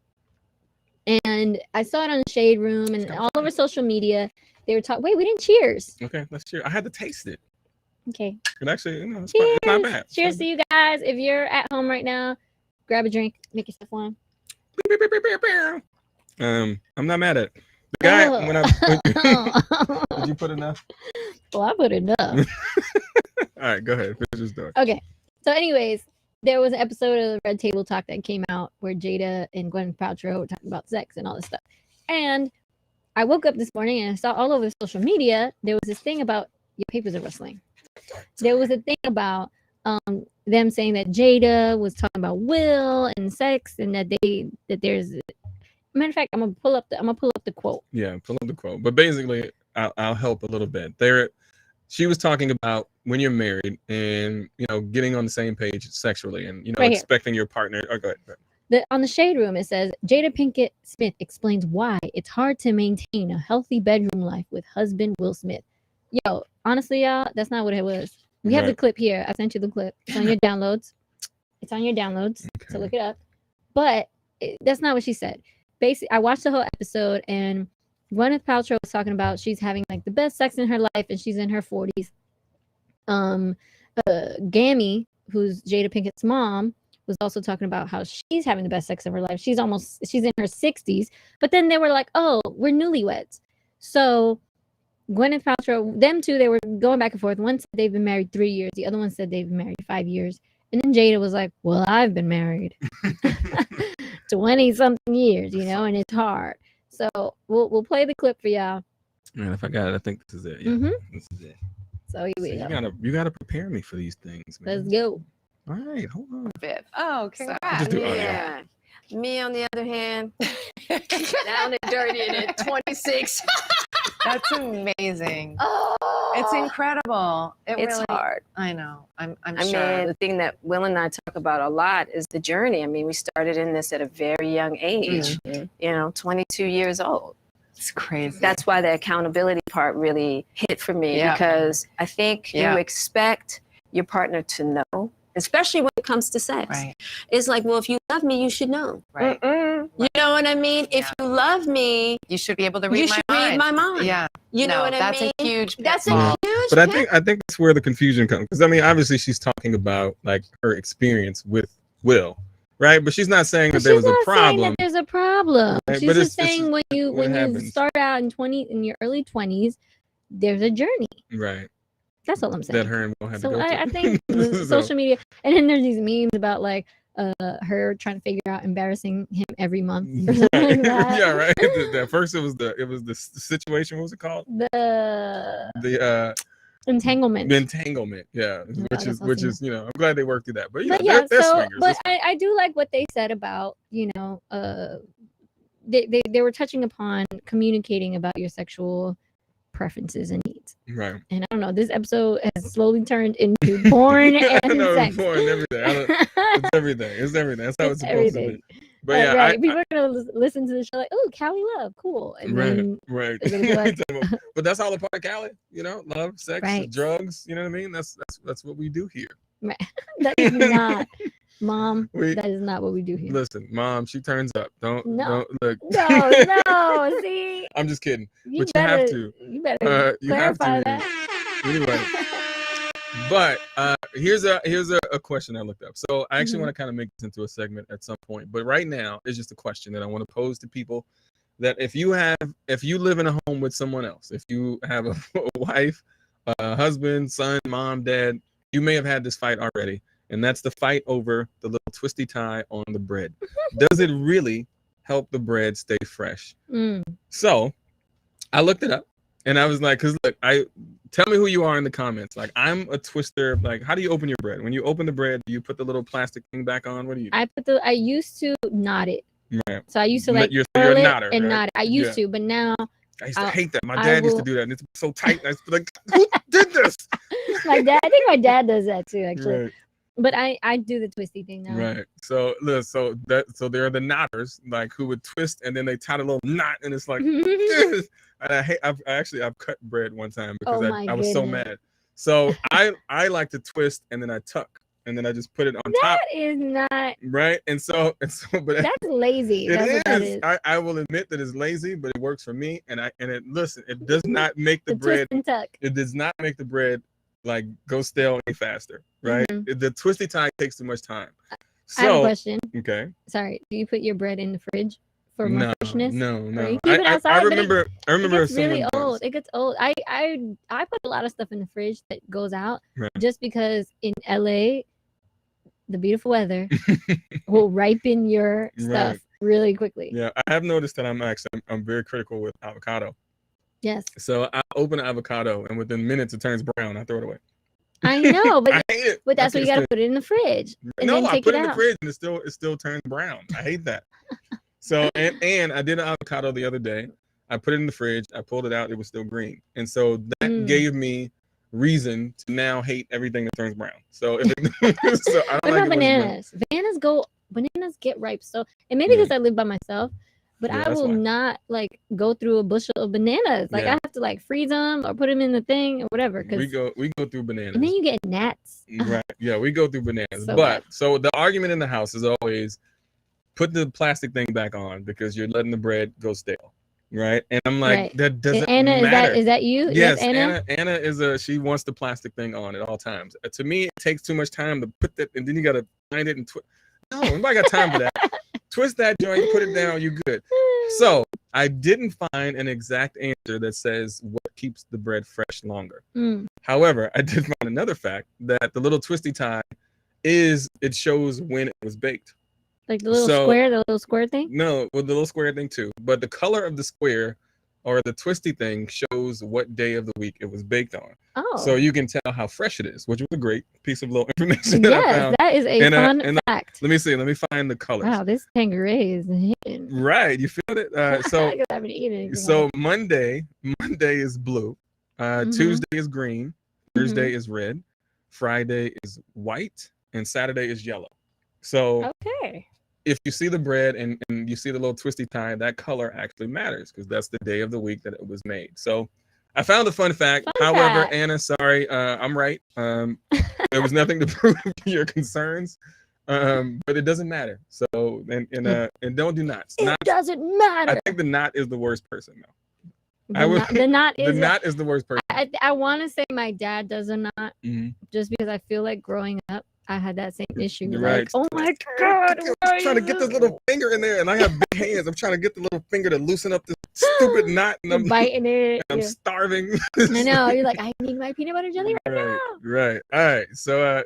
and I saw it on the Shade Room and all over social media. They were talking. Wait, we didn't cheers. Okay, let's cheer. I had to taste it. Okay, And actually, it's, cheers. it's not bad. It's Cheers not to you guys. If you're at home right now, grab a drink, make yourself one. bad. I'm not mad at it. The guy Oh. when I did you put enough? Well, I put enough. All right, go ahead. Finish your story. Okay. So, anyways, there was an episode of the Red Table Talk that came out where Jada and Gwyneth Paltrow were talking about sex and all this stuff. And I woke up this morning and I saw all over social media there was this thing about your papers are rustling. There was a thing about them saying that Jada was talking about Will and sex and that there's matter of fact, I'm gonna pull up the quote. Yeah, pull up the quote. But basically, I'll help a little bit. She was talking about when you're married and getting on the same page sexually and Right here. expecting your partner. Oh, go ahead. On the Shade Room, it says Jada Pinkett Smith explains why it's hard to maintain a healthy bedroom life with husband Will Smith. Yo, honestly, y'all, that's not what it was. We have the Right. clip here. I sent you the clip. It's on your downloads. It's on your downloads. So Okay. look it up. But that's not what she said. Basically, I watched the whole episode, and Gwyneth Paltrow was talking about she's having like the best sex in her life, and she's in her 40s. Gammy, who's Jada Pinkett's mom, was also talking about how she's having the best sex of her life. She's in her 60s. But then they were like, oh, we're newlyweds. So Gwyneth Paltrow, them two, they were going back and forth. One said they've been married 3 years. The other one said they've been married 5 years. And then Jada was like, well, I've been married 20 something years, and it's hard. So we'll play the clip for y'all. Man, if I got it, I think this is it. Yeah, Mhm. this is it. So here we See, go. you gotta prepare me for these things, man. Let's go. All right, hold on. Bit. Oh, So, congrats. Just do audio. yeah. Me, on the other hand, down and dirty and at 26. That's amazing. Oh, It's incredible. It's really, hard. I know. I'm I sure. mean, the thing that Will and I talk about a lot is the journey. I mean, we started in this at a very young age, 22 years old. It's crazy. That's why the accountability part really hit for me Yeah. because I think Yeah. you expect your partner to know, especially when it comes to sex. right. It's like, well, if you love me, you should know. Right. You know what I mean? If Yeah. you love me, You should be able to read you my should mind. read my mind. Yeah. You know No, what I that's mean? a huge That's pitfall. a huge But I think that's where the confusion comes, because I mean, obviously she's talking about like her experience with Will, right? But she's not saying that there was a problem. There's a problem. Right, She's but just it's saying when you happens. start out in your early 20s, there's a journey. Right. That's all I'm saying. That her and Will had to So go I through. think the social media, and then there's these memes about like her trying to figure out embarrassing him every month or something Right. like that. Yeah, right. At first it was the situation. What was it called? The The entanglement. entanglement. Yeah, that's which awesome. is I'm glad they worked through that. But, But yeah, they're so swingers. but That's fine. I do like what they said about they were touching upon communicating about your sexual preferences and needs. Right. And I don't know, this episode has slowly turned into porn and No, sex. porn and everything. It's everything. It's everything. That's how it's supposed to everything. be. But yeah, right. People are gonna listen to the show like, "Oh, Cali Love, cool," and then right. they're gonna be like- But that's all a part of Cali, love, sex, Right. drugs. You know what I mean? That's what we do here. that is not, Mom. We- that is not what we do here. Listen, Mom, she turns up. Don't look. No, see, I'm just kidding. you But you better, have to. you better You have clarify to. that. Anyway. But here's a question I looked up. So I actually Mhm. want to kind of make this into a segment at some point. But right now, it's just a question that I want to pose to people: that if you live in a home with someone else, if you have a wife, a husband, son, mom, dad, you may have had this fight already, and that's the fight over the little twisty tie on the bread. Does it really help the bread stay fresh? Mm. So I looked it up, and I was like, because look, tell me who you are in the comments. Like, I'm a twister. Like, how do you open your bread? When you open the bread, do you put the little plastic thing back on? What do you do? I used to knot it. Right. So I used to like You're curl a it knotter, and right? knot it. I used Yeah. to, but now I used to I'll- hate that. My I dad used to will- do that, and it's so tight. And I was like, who did this? I think my dad does that too, actually. Right. But I do the twisty thing now. Right. So look, so there are the knotters, like, who would twist and then they tie a little knot, and it's like, and I've cut bread one time because Oh my I was so goodness. mad. So I like to twist and then I tuck and then I just put it on top, That is not. right? And so but That's lazy. it That's what that is. is. I will admit that it's lazy, but it works for me. And it does not make the The bread. twist and tuck. It does not make the bread like go stale any faster, right? Mhm. The twisty tie takes too much time. I have a So question. okay. Sorry. Do you put your bread in the fridge for more No, freshness? no. you keep it outside, I but it- remember. I remember It gets really someone once- old. It gets old. I put a lot of stuff in the fridge that goes out Right. just because in LA, the beautiful weather will ripen your stuff Right. really quickly. Yeah, I have noticed that I'm very critical with avocado. Yes, So I open an avocado and within minutes it turns brown. I throw it away. I know, but I hate it. but that's I why you can't gotta stand put it in the fridge it. and No, then I take put it it in the out. fridge and it still turns brown. I hate that. So and I did an avocado the other day. I put it in the fridge. I pulled it out. It was still green, and so that Mm. gave me reason to now hate everything that turns brown. So if it, so I don't What like about it when it's brown. bananas get ripe. So and maybe because I live by myself, but Yeah, I that's will why. not like go through a bushel of bananas. Like Yeah. I have to like freeze them or put them in the thing or whatever. We Because go through bananas. and then you get gnats. Right. Yeah, we go through bananas. So but bad. so the argument in the house is always put the plastic thing back on because you're letting the bread go stale. Right. And I'm like, Right. that doesn't Anna, matter. is that you? Yes, Anna. Anna is she wants the plastic thing on at all times. To me, it takes too much time to put that, and then you gotta find it and twist. No, nobody got time for that. Twist that joint, put it down, you good. So I didn't find an exact answer that says what keeps the bread fresh longer. Mm. However, I did find another fact that the little twisty tie it shows when it was baked. Like the little So- square thing. No, well, the little square thing too, but the color of the square or the twisty thing shows what day of the week it was baked on. Oh, So you can tell how fresh it is, which was a great piece of little information that I yes, found. that is a And, fun and, fact. Let me see. Let me find the colors. Wow, this tangerine is hidden. Right, you feel it? So Because I haven't eaten anything so else. Monday is blue. Mhm. Tuesday is green. Mm-hmm. Thursday is red. Friday is white, and Saturday is yellow. So Okay. if you see the bread and you see the little twisty tie, that color actually matters because that's the day of the week that it was made. So I found a fun fact. Fun However, fact. Anna, sorry, I'm right. There was nothing to prove your concerns, but it doesn't matter. So and don't do knots. It Knots. doesn't matter. I think the knot is the worst person though. The knot The is knot is the worst person. I want to say my dad does a knot Mhm. just because I feel like growing up I had that same issue. You're Like, right. oh my god, I'm why trying to is get this this- little finger in there, and I have big hands. I'm trying to get the little finger to loosen up this stupid knot, and You're I'm, biting it. I'm Yeah. starving. I know. You're like, I need my peanut butter jelly right Right, now. right. All right.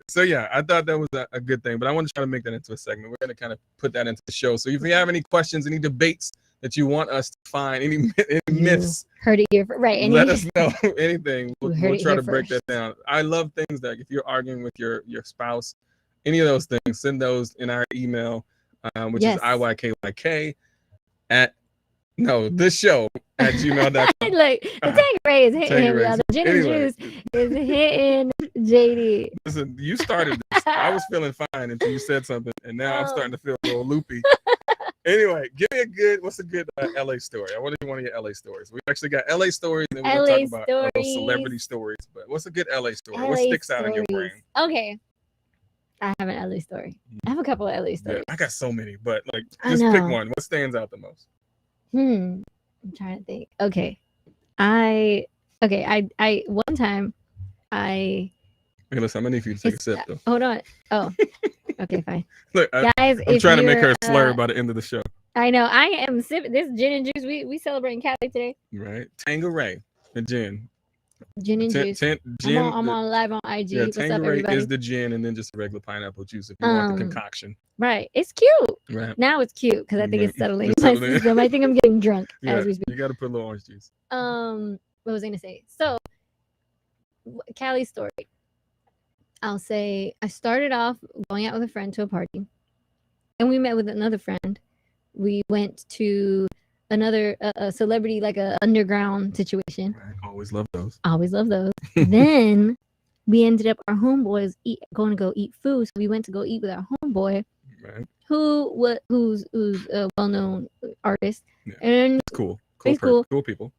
So yeah, I thought that was a good thing, but I want to try to make that into a segment. We're going to kind of put that into the show. So if you have any questions, any debates that you want us to find, any myths, Heard it here, right? And let us know. Anything. You heard We'll it try here to break that first. down. I love things that if you're arguing with your spouse, any of those things, send those in our email, which Yes. is iykyk at this show at gmail.com. Like the Tanqueray is hitting him, Tanqueray. y'all. The gin Anyway. and juice is hitting JD. Listen, you started this. I was feeling fine until you said something, and now I'm Oh. starting to feel a little loopy. Anyway, give me what's a good LA story? I want to hear one of your LA stories. We actually got LA stories, and then we're LA going to talk about stories. celebrity stories. But what's a good LA story? What LA sticks out in your brain? stories. Okay. I have an LA story. I have a couple of LA Yeah, stories. I got so many, but like I just pick know. one. What stands out the most? I'm trying to think. Okay. One time I Okay, listen, I'm gonna need for you to take a sip though. hold on. Oh, okay, fine. Look, Guys, I'm if trying to make her you're, slur by the end of the show. I know. I am sipping this gin and juice. We celebrating Cali today. Right? Tangeray, the gin. Gin and juice. Gin. I'm on live on IG. Yeah, What's up, Tangeray everybody? is the gin, and then just a regular pineapple juice if you want the Um, concoction. Right. It's cute. Right. Now it's cute because I think it's Right. settling It's in my settling in. system. I think I'm getting drunk Yeah, as we speak. you got to put a little orange juice. What was I gonna say? So, Cali story. I'll say I started off going out with a friend to a party, and we met with another friend. We went to another a celebrity, like a underground situation. Right. Always love those. I always love those. Then we ended up our homeboys going to go eat food. So we went to go eat with our homeboy, Right. who's a well-known artist, Yeah. and It's cool. He's cool. Cool people.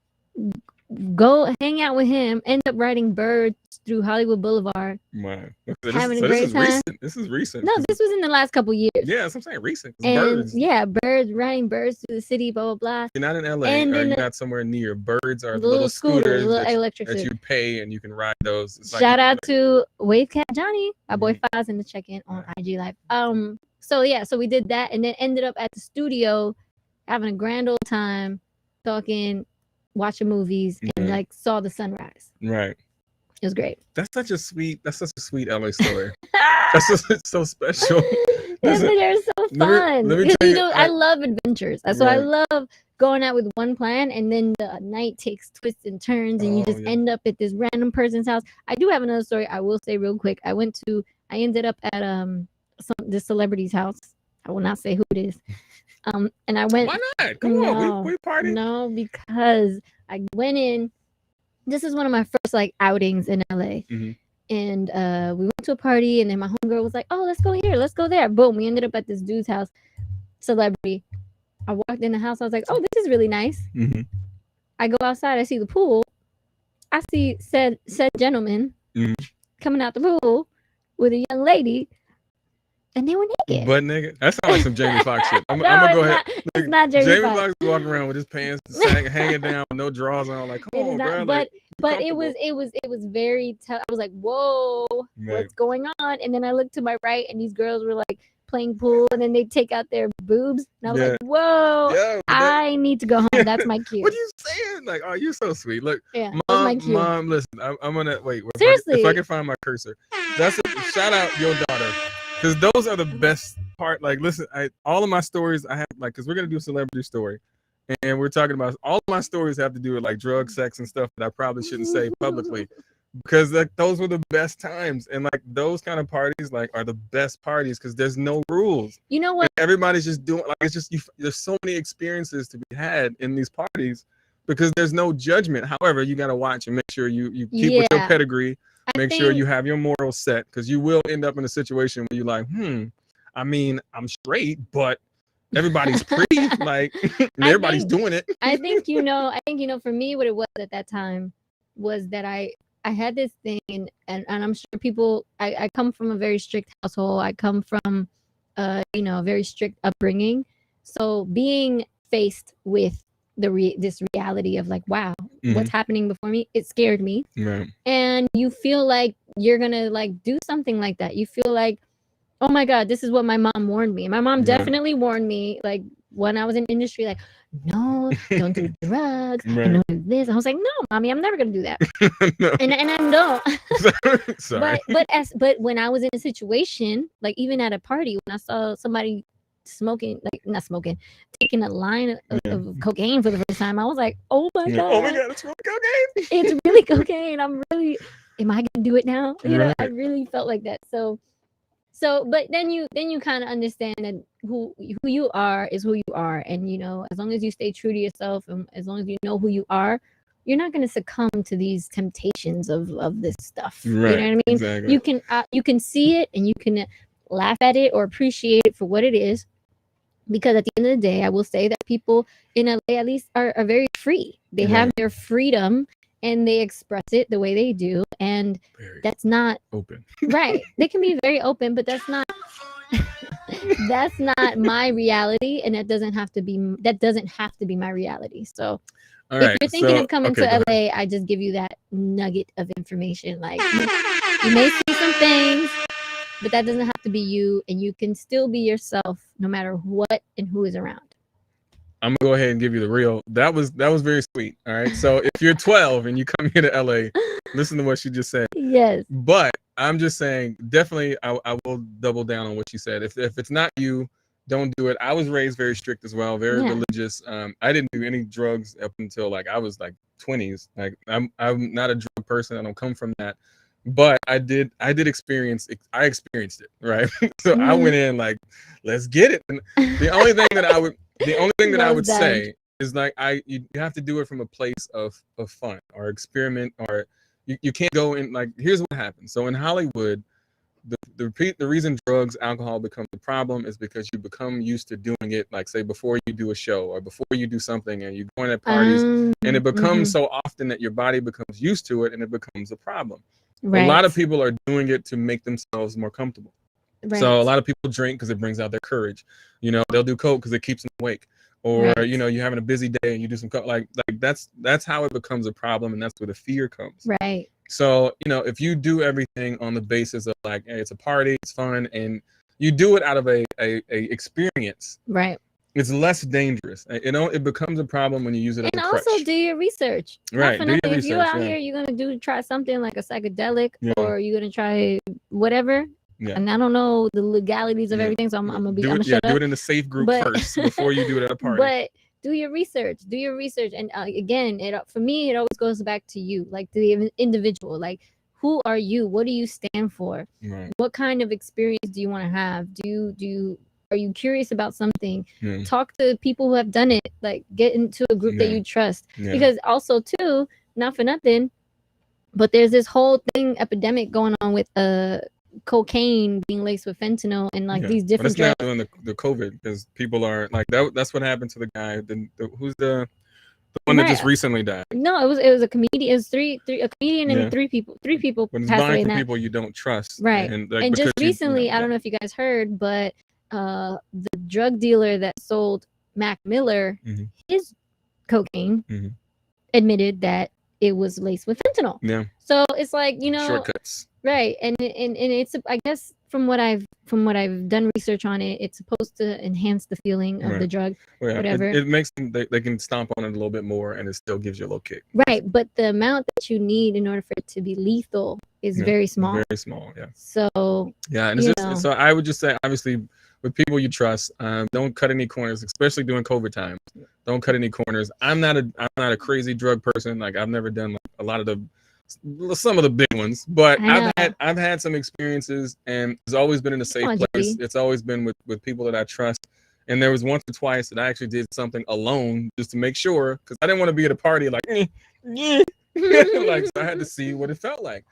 go hang out with him. End up riding birds through Hollywood Boulevard. Wow. Having a This great is time. recent. This is recent. No, this was in the last couple years. Yeah, that's what I'm saying. Recent. It's And birds. yeah, birds riding birds through the city, blah blah blah. You're not in LA And or in you're the- not somewhere near. Birds are Little little scooters little that, electric that scooter. you pay and you can ride those. It's like Shout you- out to Wave Cat Johnny, my boy Mhm. Faz in the check-in on IG Live. So yeah, so we did that and then ended up at the studio having a grand old time, talking, watching movies, and Mhm. like saw the sunrise. Right. It was great. That's such a sweet LA story. That's just so special. Yeah, Listen, but they're so let me fun. tell Because you, you know, I I- love adventures. So I Right. love going out with one plan and then the night takes twists and turns and you Oh, just yeah. end up at this random person's house. I do have another story I will say real quick. I ended up at this celebrity's house. I will not say who it is. And I went Why not? Come on, No, we party. no, because I went in. This is one of my first like outings in LA. Mhm. And we went to a party, and then my homegirl was like, "Oh, let's go here, let's go there." Boom, we ended up at this dude's house, celebrity. I walked in the house. I was like, "Oh, this is really nice." Mhm. I go outside. I see the pool. I see said gentleman Mhm. coming out the pool with a young lady, and they were naked. But nigga, that sounds like some Jamie Foxx shit. I'm No, gonna go it's ahead. not- it's not Jamie Foxx. Foxx is walking around with his pants hanging down, with no drawers on. Like, come It is on, not- bro. but Like, but it was very I was like, whoa, Right. what's going on? And then I looked to my right, and these girls were like playing pool, and then they take out their boobs, and I was Yeah. like, whoa, yeah, but that- I need to go home. That's my cue. what are you saying? Like, oh, you're so sweet. Look, Yeah, that's my mom, cue. mom, listen, I'm gonna wait. If Seriously. I can find my cursor, that's a shout out your daughter, because those are the best part. Like, listen, all of my stories I have, like, because we're gonna do a celebrity story, and we're talking about all of my stories have to do with like drug, sex, and stuff that I probably shouldn't say publicly, because like those were the best times, and like those kind of parties like are the best parties because there's no rules. You know what? Everybody's just doing like it's just there's so many experiences to be had in these parties because there's no judgment. However, you got to watch and make sure you keep with your Yeah. pedigree, I make sure think- you have your morals set, because you will end up in a situation where you're like, I mean, I'm straight, but everybody's pretty, like and everybody's think- doing it. I think for me what it was at that time was that I had this thing and I'm sure people I come from a very strict household. I come from a very strict upbringing. So being faced with this reality of like, wow, Mhm. what's happening before me. It scared me. Right. And you feel like you're gonna like do something like that. You feel like, oh my God, this is what my mom warned me. My mom Right. definitely warned me, like when I was in industry, like, no, don't do drugs, Right. and don't do this. I was like, no, mommy, I'm never gonna do that. No. And I don't. Sorry. But when I was in a situation, like even at a party, when I saw somebody smoking, like not smoking, taking a line of cocaine for the first time, I was like, oh my God. Oh my God, it's really cocaine. It's really cocaine. Am I gonna do it now? You know, I Right. really felt like that. So but then you kind of understand that who you are is who you are, and you know, as long as you stay true to yourself and as long as you know who you are, you're not going to succumb to these temptations of this stuff. Right. You know what I mean? Exactly. You can see it and you can laugh at it or appreciate it for what it is, because at the end of the day, I will say that people in LA at least are very free. They have their freedom and they express it the way they do, and Very that's not open. right. They can be very open, but that's not that's not my reality, and that doesn't have to be my reality. So All if right. you're thinking so, of coming okay, to go ahead. LA, I just give you that nugget of information. Like you may see some things, but that doesn't have to be you, and you can still be yourself no matter what and who is around. I'm gonna go ahead and give you the real. That was very sweet. All right. So if you're 12 and you come here to LA, listen to what she just said. Yes. But I'm just saying, definitely, I will double down on what you said. If it's not you, don't do it. I was raised very strict as well, very Yeah. religious. I didn't do any drugs up until like I was like 20s. Like I'm not a drug person. I don't come from that. But I experienced it, right? So I went in like, let's get it. And the only thing that I would Well say is like you have to do it from a place of fun or experiment, or you can't go in like, here's what happens. So in Hollywood, the reason drugs, alcohol becomes a problem is because you become used to doing it, like say before you do a show or before you do something, and you go in at parties, and it becomes so often that your body becomes used to it and it becomes a problem. right. A lot of people are doing it to make themselves more comfortable. right. So a lot of people drink because it brings out their courage. You know, they'll do coke because it keeps them awake. Or Right. you know, you're having a busy day and you do some coke. Like that's how it becomes a problem, and that's where the fear comes. right. So you know, if you do everything on the basis of like, hey, it's a party, it's fun, and you do it out of a experience, Right. it's less dangerous. You know, it becomes a problem when you use it as And a crutch. also do your research. Not Right, for do your nothing. If you're research, out yeah. here, you're gonna try something like a psychedelic, Yeah. or you're gonna try whatever. Yeah. And I don't know the legalities of Yeah. everything, so I'm gonna do it, shut do up. it in a safe group But- first before you do it at a party. But do your research. And again, for me, it always goes back to you, like to the individual. Like, who are you? What do you stand for? Right. What kind of experience do you want to have? Are you curious about something? Yeah. Talk to people who have done it. Like, get into a group that Yeah. you trust. Yeah. Because also too, not for nothing, but there's this whole epidemic going on with cocaine being laced with fentanyl and like Yeah. these But different it's not drugs. doing the COVID, because people are like that. That's what happened to the guy. Who's the one that just Right. recently died. No, it was a comedian. It was a comedian and Yeah. three people When it's passed away buying in from that. people you don't trust. Right. And, like, And just because recently, I don't know if you guys heard, but the drug dealer that sold Mac Miller Mhm. his cocaine Mhm. admitted that it was laced with fentanyl. Yeah. So it's like, you know, Shortcuts. right. And it's, I guess from what I've done research on it, it's supposed to enhance the feeling of the Right. drug. Well, yeah, whatever. It makes them, they can stomp on it a little bit more, and it still gives you a little kick. Right. But the amount that you need in order for it to be lethal is Yeah, very small. Very small. Yeah. So Yeah, and it's You just know. so I would just say, obviously, with people you trust, don't cut any corners, especially during COVID times. Don't cut any corners. I'm not a crazy drug person. Like, I've never done like a lot of some of the big ones, but I know. I've had some experiences, and it's always been in a safe on, place. G. It's always been with people that I trust. And there was once or twice that I actually did something alone just to make sure, because I didn't want to be at a party like, like, so I had to see what it felt like.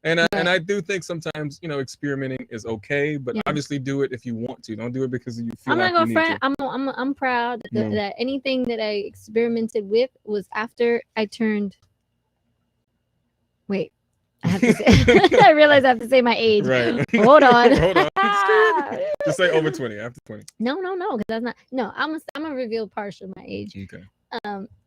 And I do think sometimes, you know, experimenting is okay, but Yeah. obviously do it if you want to. Don't do it because you feel I'm like not gonna you need front. to. I'm proud that, Yeah. that anything that I experimented with was after I turned. Wait, I have to say. I realize I have to say my age. Right. Hold on. Hold on. Just say over 20, after 20. No, because that's not. No, I'm gonna reveal partial my age. Okay.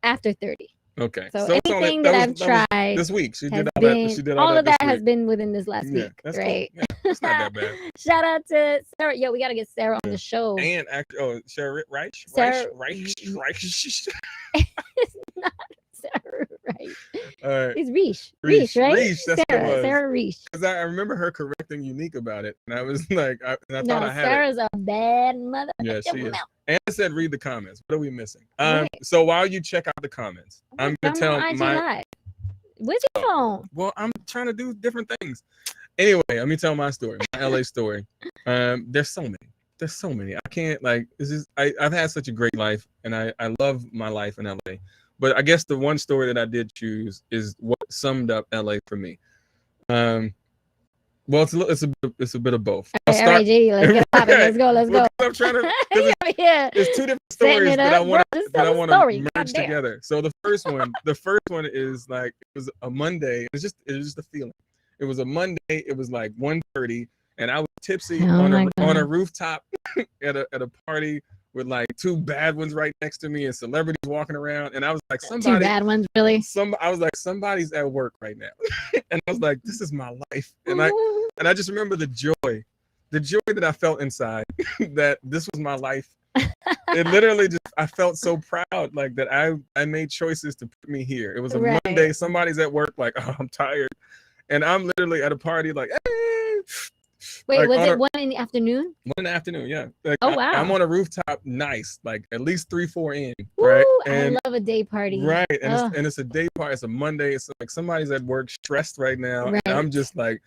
after 30. Okay. So it's only- anything that I've was tried this week. She has did all been, that. She did all, all of this that has week. been within this last Yeah, week, that's right? cool. Yeah, that's not that bad. Shout out to Sarah. Yo, we gotta get Sarah on Yeah. the show. And actually, Sarah Reich. Sarah- Reich. It's not Sarah, right? All right. It's Reish. Reish, Reish, right? Reish, that's what it Sarah, was. Sarah Reish. Because I remember her correcting Unique about it, and I was like, I thought No, I had it. Sarah's a bad mother. Yeah, she is. And I said, read the comments. What are we missing? Right. So while you check out the comments, I'm gonna tell on IG my. Live. Where's your phone? Well, I'm trying to do different things. Anyway, let me tell my story, my LA story. There's so many. There's so many. I can't like. This is. I've had such a great life, and I love my life in LA. But I guess the one story that I did choose is what summed up LA for me. Well, it's a bit of both. All right, JD, let's get it popping. Right. Let's go. Let's Well, go. 'cause I'm trying to. 'cause Yeah. There's two different Setting stories it that I up, want bro. Just that I tell the want story. to merge Goddamn. together. So the first one is like it was a Monday. It was just a feeling. It was a Monday. It was like 1:30, and I was tipsy Oh on my a God. rooftop at a party with like two bad ones right next to me and celebrities walking around, and I was like, Two somebody. bad ones, really. I was like, somebody's at work right now, and I was like, this is my life, and I just remember the joy that I felt inside that this was my life. It literally just, I felt so proud, like that I made choices to put me here. It was a Right. Monday. Somebody's at work, like, oh, I'm tired, and I'm literally at a party, like, hey. Wait, Like, was on it a- 1 in the afternoon? 1 in the afternoon, yeah. Like, Oh, wow. I'm on a rooftop, nice, like at least 3-4 in, Woo, right? I love a day party. Right, and Ugh. it's a day party. It's a Monday. It's like somebody's at work stressed right now. Right. And I'm just like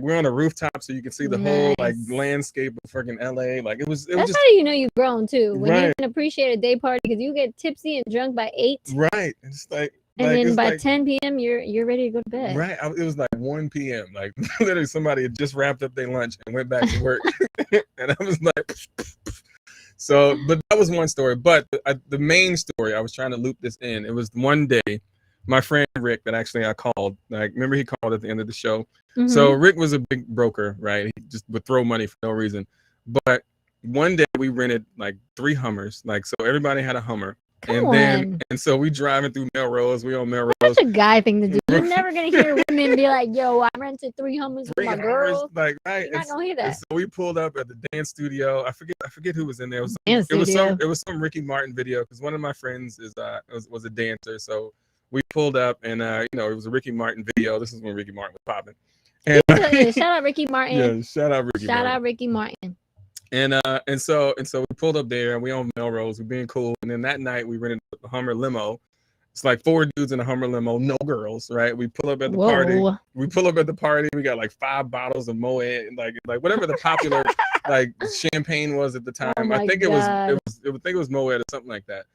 we're on a rooftop, so you can see the whole like Nice. landscape of freaking LA. Like it was That's just how you know you've grown too. When you Right. can appreciate a day party because you get tipsy and drunk by 8, right. It's like and like, then it's by like, 10 p.m. you're ready to go to bed. right. It was like 1 p.m. Like literally somebody had just wrapped up their lunch and went back to work, and I was like. So, but that was one story. But the main story, I was trying to loop this in. It was one day, my friend Rick that actually I called. Like, remember he called at the end of the show. Mhm. So Rick was a big broker, right? He just would throw money for no reason. But one day we rented like 3 Hummers, like so everybody had a Hummer, Come and so we driving through Melrose. We on Melrose. That's a guy thing to do. You're never gonna hear women be like, "Yo, I rented 3 Hummers for 3 my Hummers, girl." like right. You're not And gonna hear And that. so we pulled up at the dance studio. I forget who was in there. Dance It was studio. some Ricky Martin video because one of my friends was a dancer. So we pulled up and it was a Ricky Martin video. This is when Ricky Martin was popping. And Yeah, shout out Ricky Martin. yeah, shout out Ricky Shout Martin. out Ricky Martin. And so we pulled up there and we on Melrose. We're being cool. And then that night we rented a Hummer limo. It's like 4 dudes in a Hummer limo, no girls, right? We pull up at the party. Whoa. We pull up at the party. We got like 5 bottles of Moet, like whatever the popular like champagne was at the time. Oh I my think God. I think it was Moet or something like that.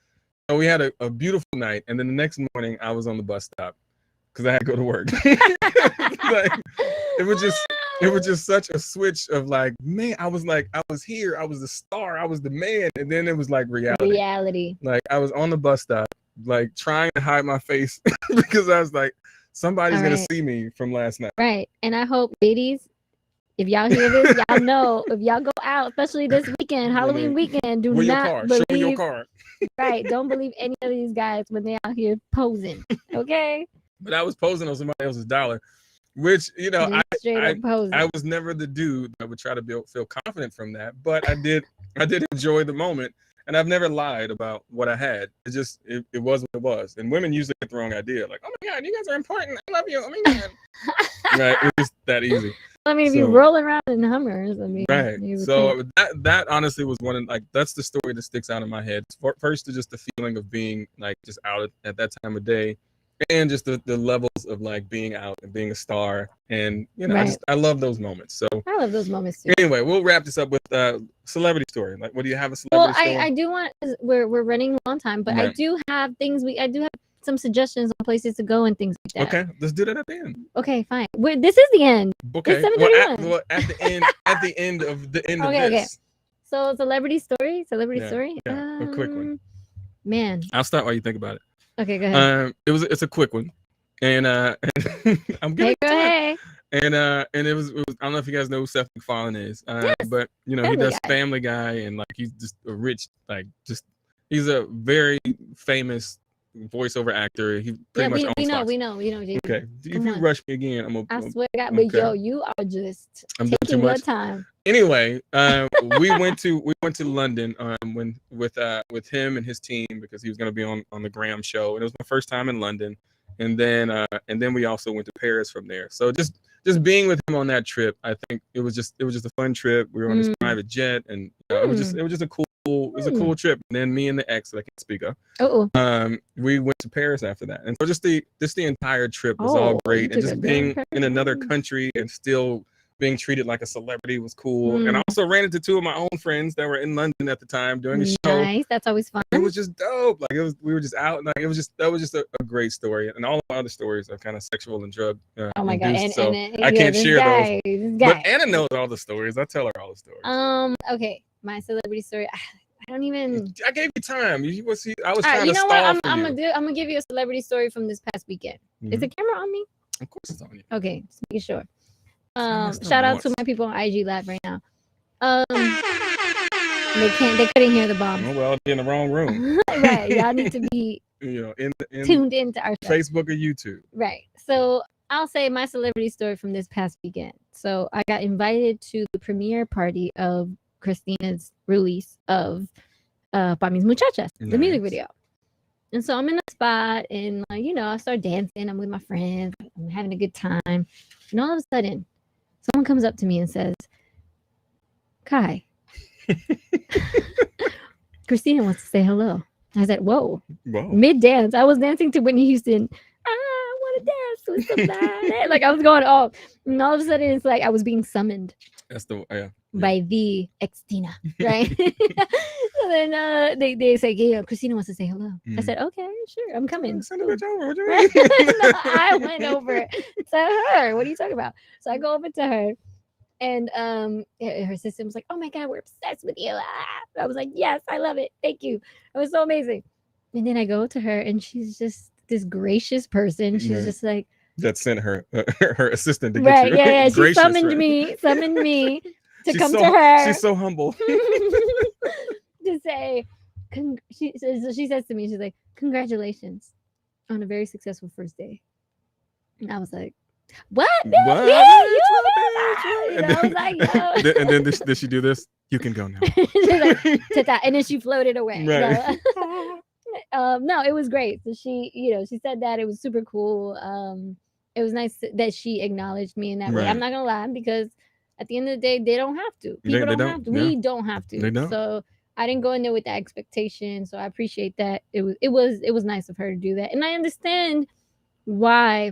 So we had a beautiful night, and then the next morning I was on the bus stop because I had to go to work. Like, it was just such a switch of like, man, I was here, I was the star, I was the man, and then it was like reality. Like I was on the bus stop, like trying to hide my face because I was like, somebody's All gonna right. see me from last night. Right. And I hope, ladies, if y'all hear this, y'all know if y'all go out, especially this weekend, Halloween weekend, do Where your not car? Show me your believe. car. Right. Don't believe any of these guys when they out here posing. Okay. But I was posing on somebody else's dollar, which Just straight up posing. I was never the dude that would try to feel confident from that, but I did enjoy the moment, and I've never lied about what I had. It just it was what it was. And women usually get the wrong idea, like, oh my God, you guys are important. I love you. Oh my God. Right, it's just that easy. I mean, if you're So- rolling around in Hummers, I mean, Right. you would So think. that honestly was one of like that's the story that sticks out in my head. First, to just the feeling of being like just out at that time of day, and just the levels of like being out and being a star, and Right. I love those moments. So I love those moments too. anyway, we'll wrap this up with celebrity story. Like, what do you have a Well, celebrity story? I do want. We're running long time, but I Right. do have things. I do have some suggestions on places to go and things like that. Okay, let's do that at the end. Okay, fine. This is the end. Okay, It's well, 7:31. at the end of Okay, of okay. this. So celebrity story. Yeah, yeah, a quick one. Man. I'll start while you think about it. Okay, go ahead. It's a quick one, and I'm Hey, getting go time. ahead. And it was I don't know if you guys know who Seth MacFarlane is, Yes, but he Family does Guy. Family Guy, and like he's just a rich, like just he's a very famous voiceover actor. He Yeah, pretty much we owns Fox. we know, JD. Okay, if Come you on. rush me again, I'm I gonna. swear to God, but Okay. yo, you are just I'm doing too taking your much. time. Anyway, we went to London with him and his team because he was going to be on the Graham show, and it was my first time in London, and then we also went to Paris from there. So just being with him on that trip, I think it was just a fun trip. We were on his private jet, and it was just a cool trip. And then me and the ex that I can't speak of, we went to Paris after that, and so just the entire trip was all great, and just being in another country and still being treated like a celebrity was cool. And I also ran into two of my own friends that were in London at the time doing a show. Nice, that's always fun. It was just dope. Like we were just out, and like that was just a great story. And all of my other stories are kind of sexual and drug. Oh my God! induced, so and I can't share those. This But guy. Anna knows all the stories. I tell her all the stories. Okay, my celebrity story. I don't even. I gave you time. I was All right, trying you to know stall what? for I'm you. gonna give you a celebrity story from this past weekend. Is the camera on me? Of course it's on you. Okay, just making sure. messed up Shout out to once. my people on IG Live right now. They couldn't hear the bomb. Oh, well, you're in the wrong room. Right, y'all need to be In tuned into our show. Facebook or YouTube. Right. So I'll say my celebrity story from this past weekend. So I got invited to the premiere party of Christina's release of Pa' Mis Muchachas, the music Nice. video. And so I'm in the spot and I start dancing. I'm with my friends. I'm having a good time. And all of a sudden, someone comes up to me and says, Kai, Christina wants to say hello. I said, whoa. Whoa. Mid-dance. I was dancing to Whitney Houston. I want to dance with somebody. Like I was going off. And all of a sudden, it's like I was being summoned That's the by the Xtina, right? So then they say, yeah, Christina wants to say hello. I said, okay, sure, I'm coming. Send a bitch over. What you Right? mean? No, I went over to her. What are you talking about? So I go over to her, and her sister was like, "Oh my God, we're obsessed with you." I was like, "Yes, I love it. Thank you. It was so amazing." And then I go to her, and she's just this gracious person. She's Yeah. just like, That sent her her assistant to get right, you. yeah. She Gracious, summoned right? me to She's come so, to her. She's so humble. To say, she says to me, she's like, "Congratulations on a very successful first day." And I was like, "What? Bitch? What? Yeah, you What, did bitch? that." What? And I was like, "Yo." and then did she do this? You can go now. She's like, "Ta-ta," and then she floated away. Right. No, it was great. So she said that it was super cool. It was nice that she acknowledged me in that way. Right. I'm not gonna lie, because at the end of the day, they don't have to. People They don't have to. don't, yeah. We don't have to. They don't. So I didn't go in there with that expectation. So I appreciate that. It was nice of her to do that, and I understand why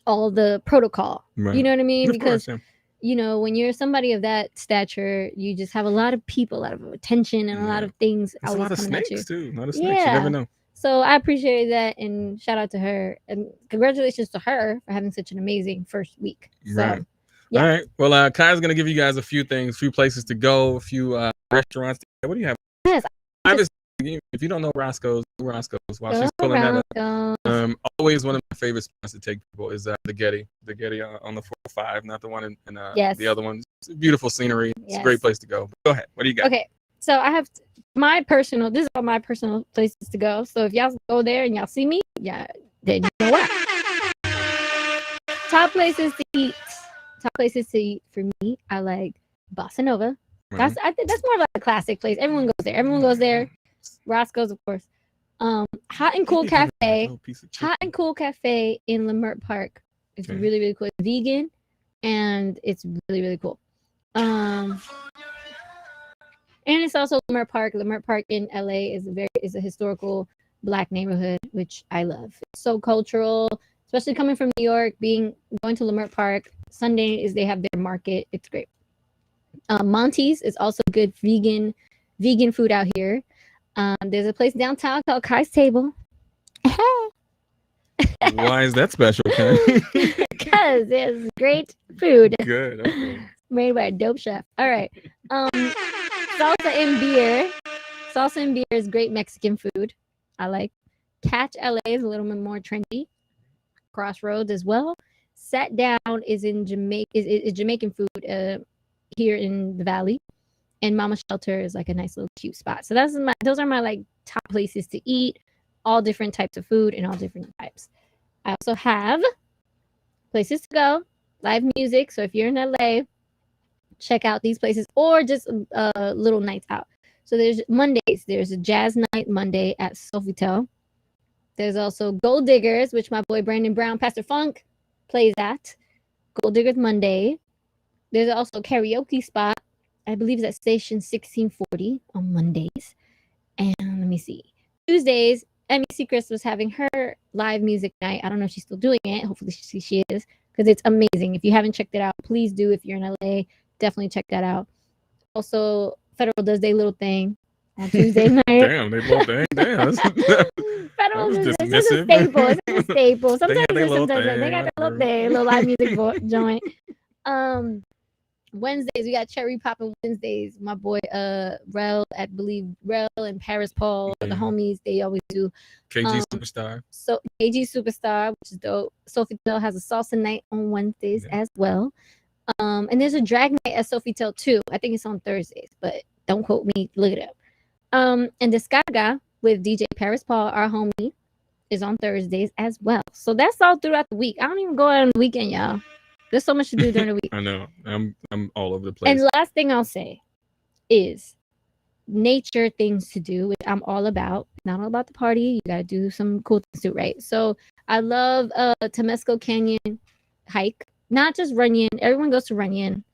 all the protocol. Right. You know what I mean? Of Because course, yeah. when you're somebody of that stature, you just have a lot of people, a lot of attention, and a lot Yeah. of things It's a always lot of coming at you. snakes too. A lot of snakes. You Yeah. never know. So I appreciate that, and shout out to her, and congratulations to her for having such an amazing first week. So Right. yeah. All right. Well, Kai's gonna give you guys a few things, few places to go, a few restaurants. What do you have? Yes, If you don't know Roscoe's while go she's pulling that up. around, Always one of my favorite spots to take people is the Getty on the 405, not the one in Yes. the other one. It's beautiful scenery. It's a Yes. great place to go. Go ahead. What do you got? Okay, so I have this is all my personal places to go. So if y'all go there and y'all see me, yeah, then you know what. Top places to eat for me, I like Bossa Nova. Right. I think that's more of like a classic place. Everyone goes there. Roscoe's, of course. Hot and Cool Cafe. Oh, piece of chicken. Hot and Cool Cafe in Leimert Park. It's Okay. really, really cool. It's vegan, and it's really, really cool. And it's also Leimert Park. Leimert Park in LA is a historical Black neighborhood, which I love. It's so cultural, especially coming from New York. Going to Leimert Park Sunday they have their market. It's great. Monty's is also good vegan food out here. There's a place downtown called Kai's Table. Why is that special, Kai? Because it's great food Good. Okay. made by a dope chef. All right. Salsa and beer is great Mexican food. I like. Catch LA is a little bit more trendy. Crossroads as well. Sat Down is in Jamaica. Is Jamaican food here in the Valley, and Mama Shelter is like a nice little cute spot. So those are my like top places to eat. all different types of food and all different types. I also have places to go, live music. So if you're in LA, check out these places or just little nights out. So there's Mondays. There's a jazz night Monday at Sofitel. There's also Gold Diggers, which my boy Brandon Brown, Pastor Funk, plays at. Gold Diggers Monday. There's also a karaoke spot. I believe it's at Station 1640 on Mondays. And let me see. Tuesdays, Emmy Secrets was having her live music night. I don't know if she's still doing it. Hopefully she is, because it's amazing. If you haven't checked it out, please do. If you're in LA, definitely check that out. Also, Federal does their little thing on Tuesday night. Damn, they little thing. Damn. Federal was is it's a dismissive. staple. It's a staple. Sometimes their little sometimes they got thing. their little thing, little live music joint. Wednesdays we got Cherry Poppin' Wednesdays. My boy Rel and Paris Paul, the homies, they always do. KG Superstar. So KG Superstar, which is dope. Sofitel has a salsa night on Wednesdays as well. And there's a drag night at Sofitel too. I think it's on Thursdays, but don't quote me. Look it up. And Descarga with DJ Paris Paul, our homie, is on Thursdays as well. So that's all throughout the week. I don't even go out on the weekend, y'all. There's so much to do during the week. I know. I'm all over the place. And last thing I'll say is nature things to do, which I'm all about. Not all about the party. You got to do some cool things too, right? So I love Temesco Canyon hike. Not just Runyon. Everyone goes to Runyon.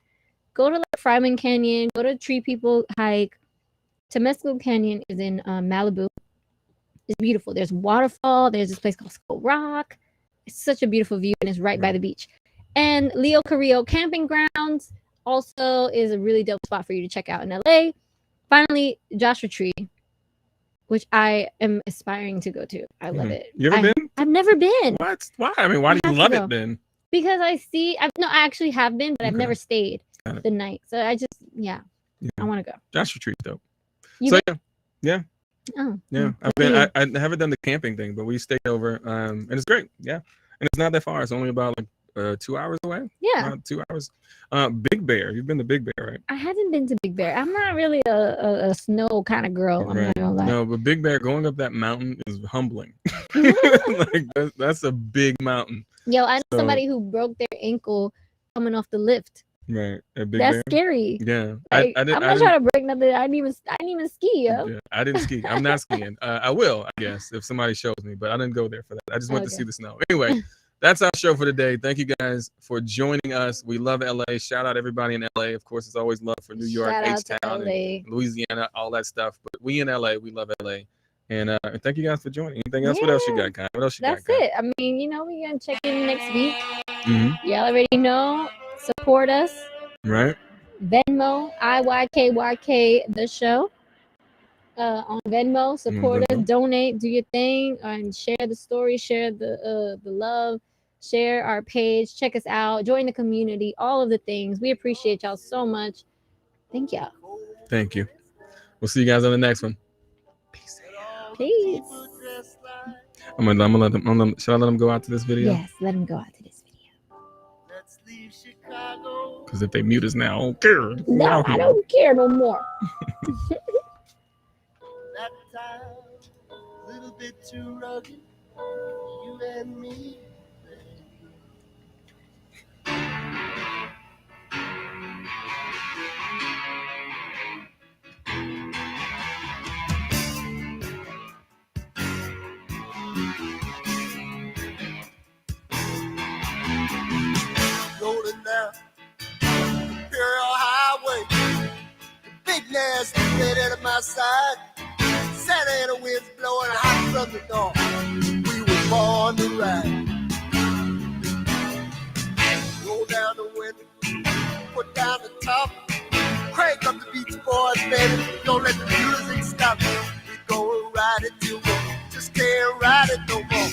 Go to like Fryman Canyon. Go to Tree People hike. Temesco Canyon is in Malibu. It's beautiful. There's a waterfall. There's this place called Skull Rock. It's such a beautiful view, and it's right by the beach. And Leo Carrillo Camping Grounds also is a really dope spot for you to check out in LA. Finally, Joshua Tree, which I am aspiring to go to. I love it. You ever been? I've never been. What? Why? I mean, why do you love it then? Because I actually have been, but I've never stayed Got it. the night. So I just, I want to go. Joshua Tree, though. You So been? yeah. Oh, Yeah, I've been. I haven't done the camping thing, but we stayed over, and it's great. Yeah, and it's not that far. It's only about like 2 hours away. Yeah. 2 hours. Big Bear. You've been to Big Bear, right? I haven't been to Big Bear. I'm not really a snow kind of girl. I'm not gonna lie. No, but Big Bear, going up that mountain is humbling. Like that's a big mountain. Yo, I know So- somebody who broke their ankle coming off the lift. Right. At Big That's Bear. scary. Yeah. Like, I didn't. I'm not trying to break nothing. I didn't even ski, yo. Yeah, I didn't ski. I'm not skiing. I will, I guess, if somebody shows me, but I didn't go there for that. I just went to Okay. see the snow. Anyway, that's our show for today. Thank you guys for joining us. We love LA. Shout out everybody in LA. Of course, it's always love for New York, Shout out H-Town, to LA. and Louisiana, all that stuff. But we in LA, we love LA. And thank you guys for joining. Anything else? What else you got, Kai? What else you That's got, Kai? it. I mean, we're gonna check in next week. Mhm. Y'all already know. Support us. Right? Venmo, IYKYK the show. On Venmo, support us, Venmo. donate, do your thing, and share the story, share the love, share our page, check us out, join the community, all of the things. We appreciate y'all so much. Thank y'all. Thank you. We'll see you guys on the next one. Peace. I'm gonna let them. Should I let them go out to this video? Yes, let him go out to this video. Let's leave Chicago. Because if they mute us now, I don't care. No, I don't care no more. That time, a little bit too rugged. You and me. Rolling down Imperial Highway, the big nasty red out of my side. Santa Ana winds blowing hot from the north. We were born to ride. Roll down the window, put down the top, crank up the Beach Boys, baby. Don't let the music stop. We go ride it till we just can't ride it no more.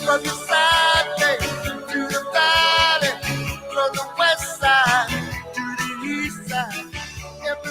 From the side.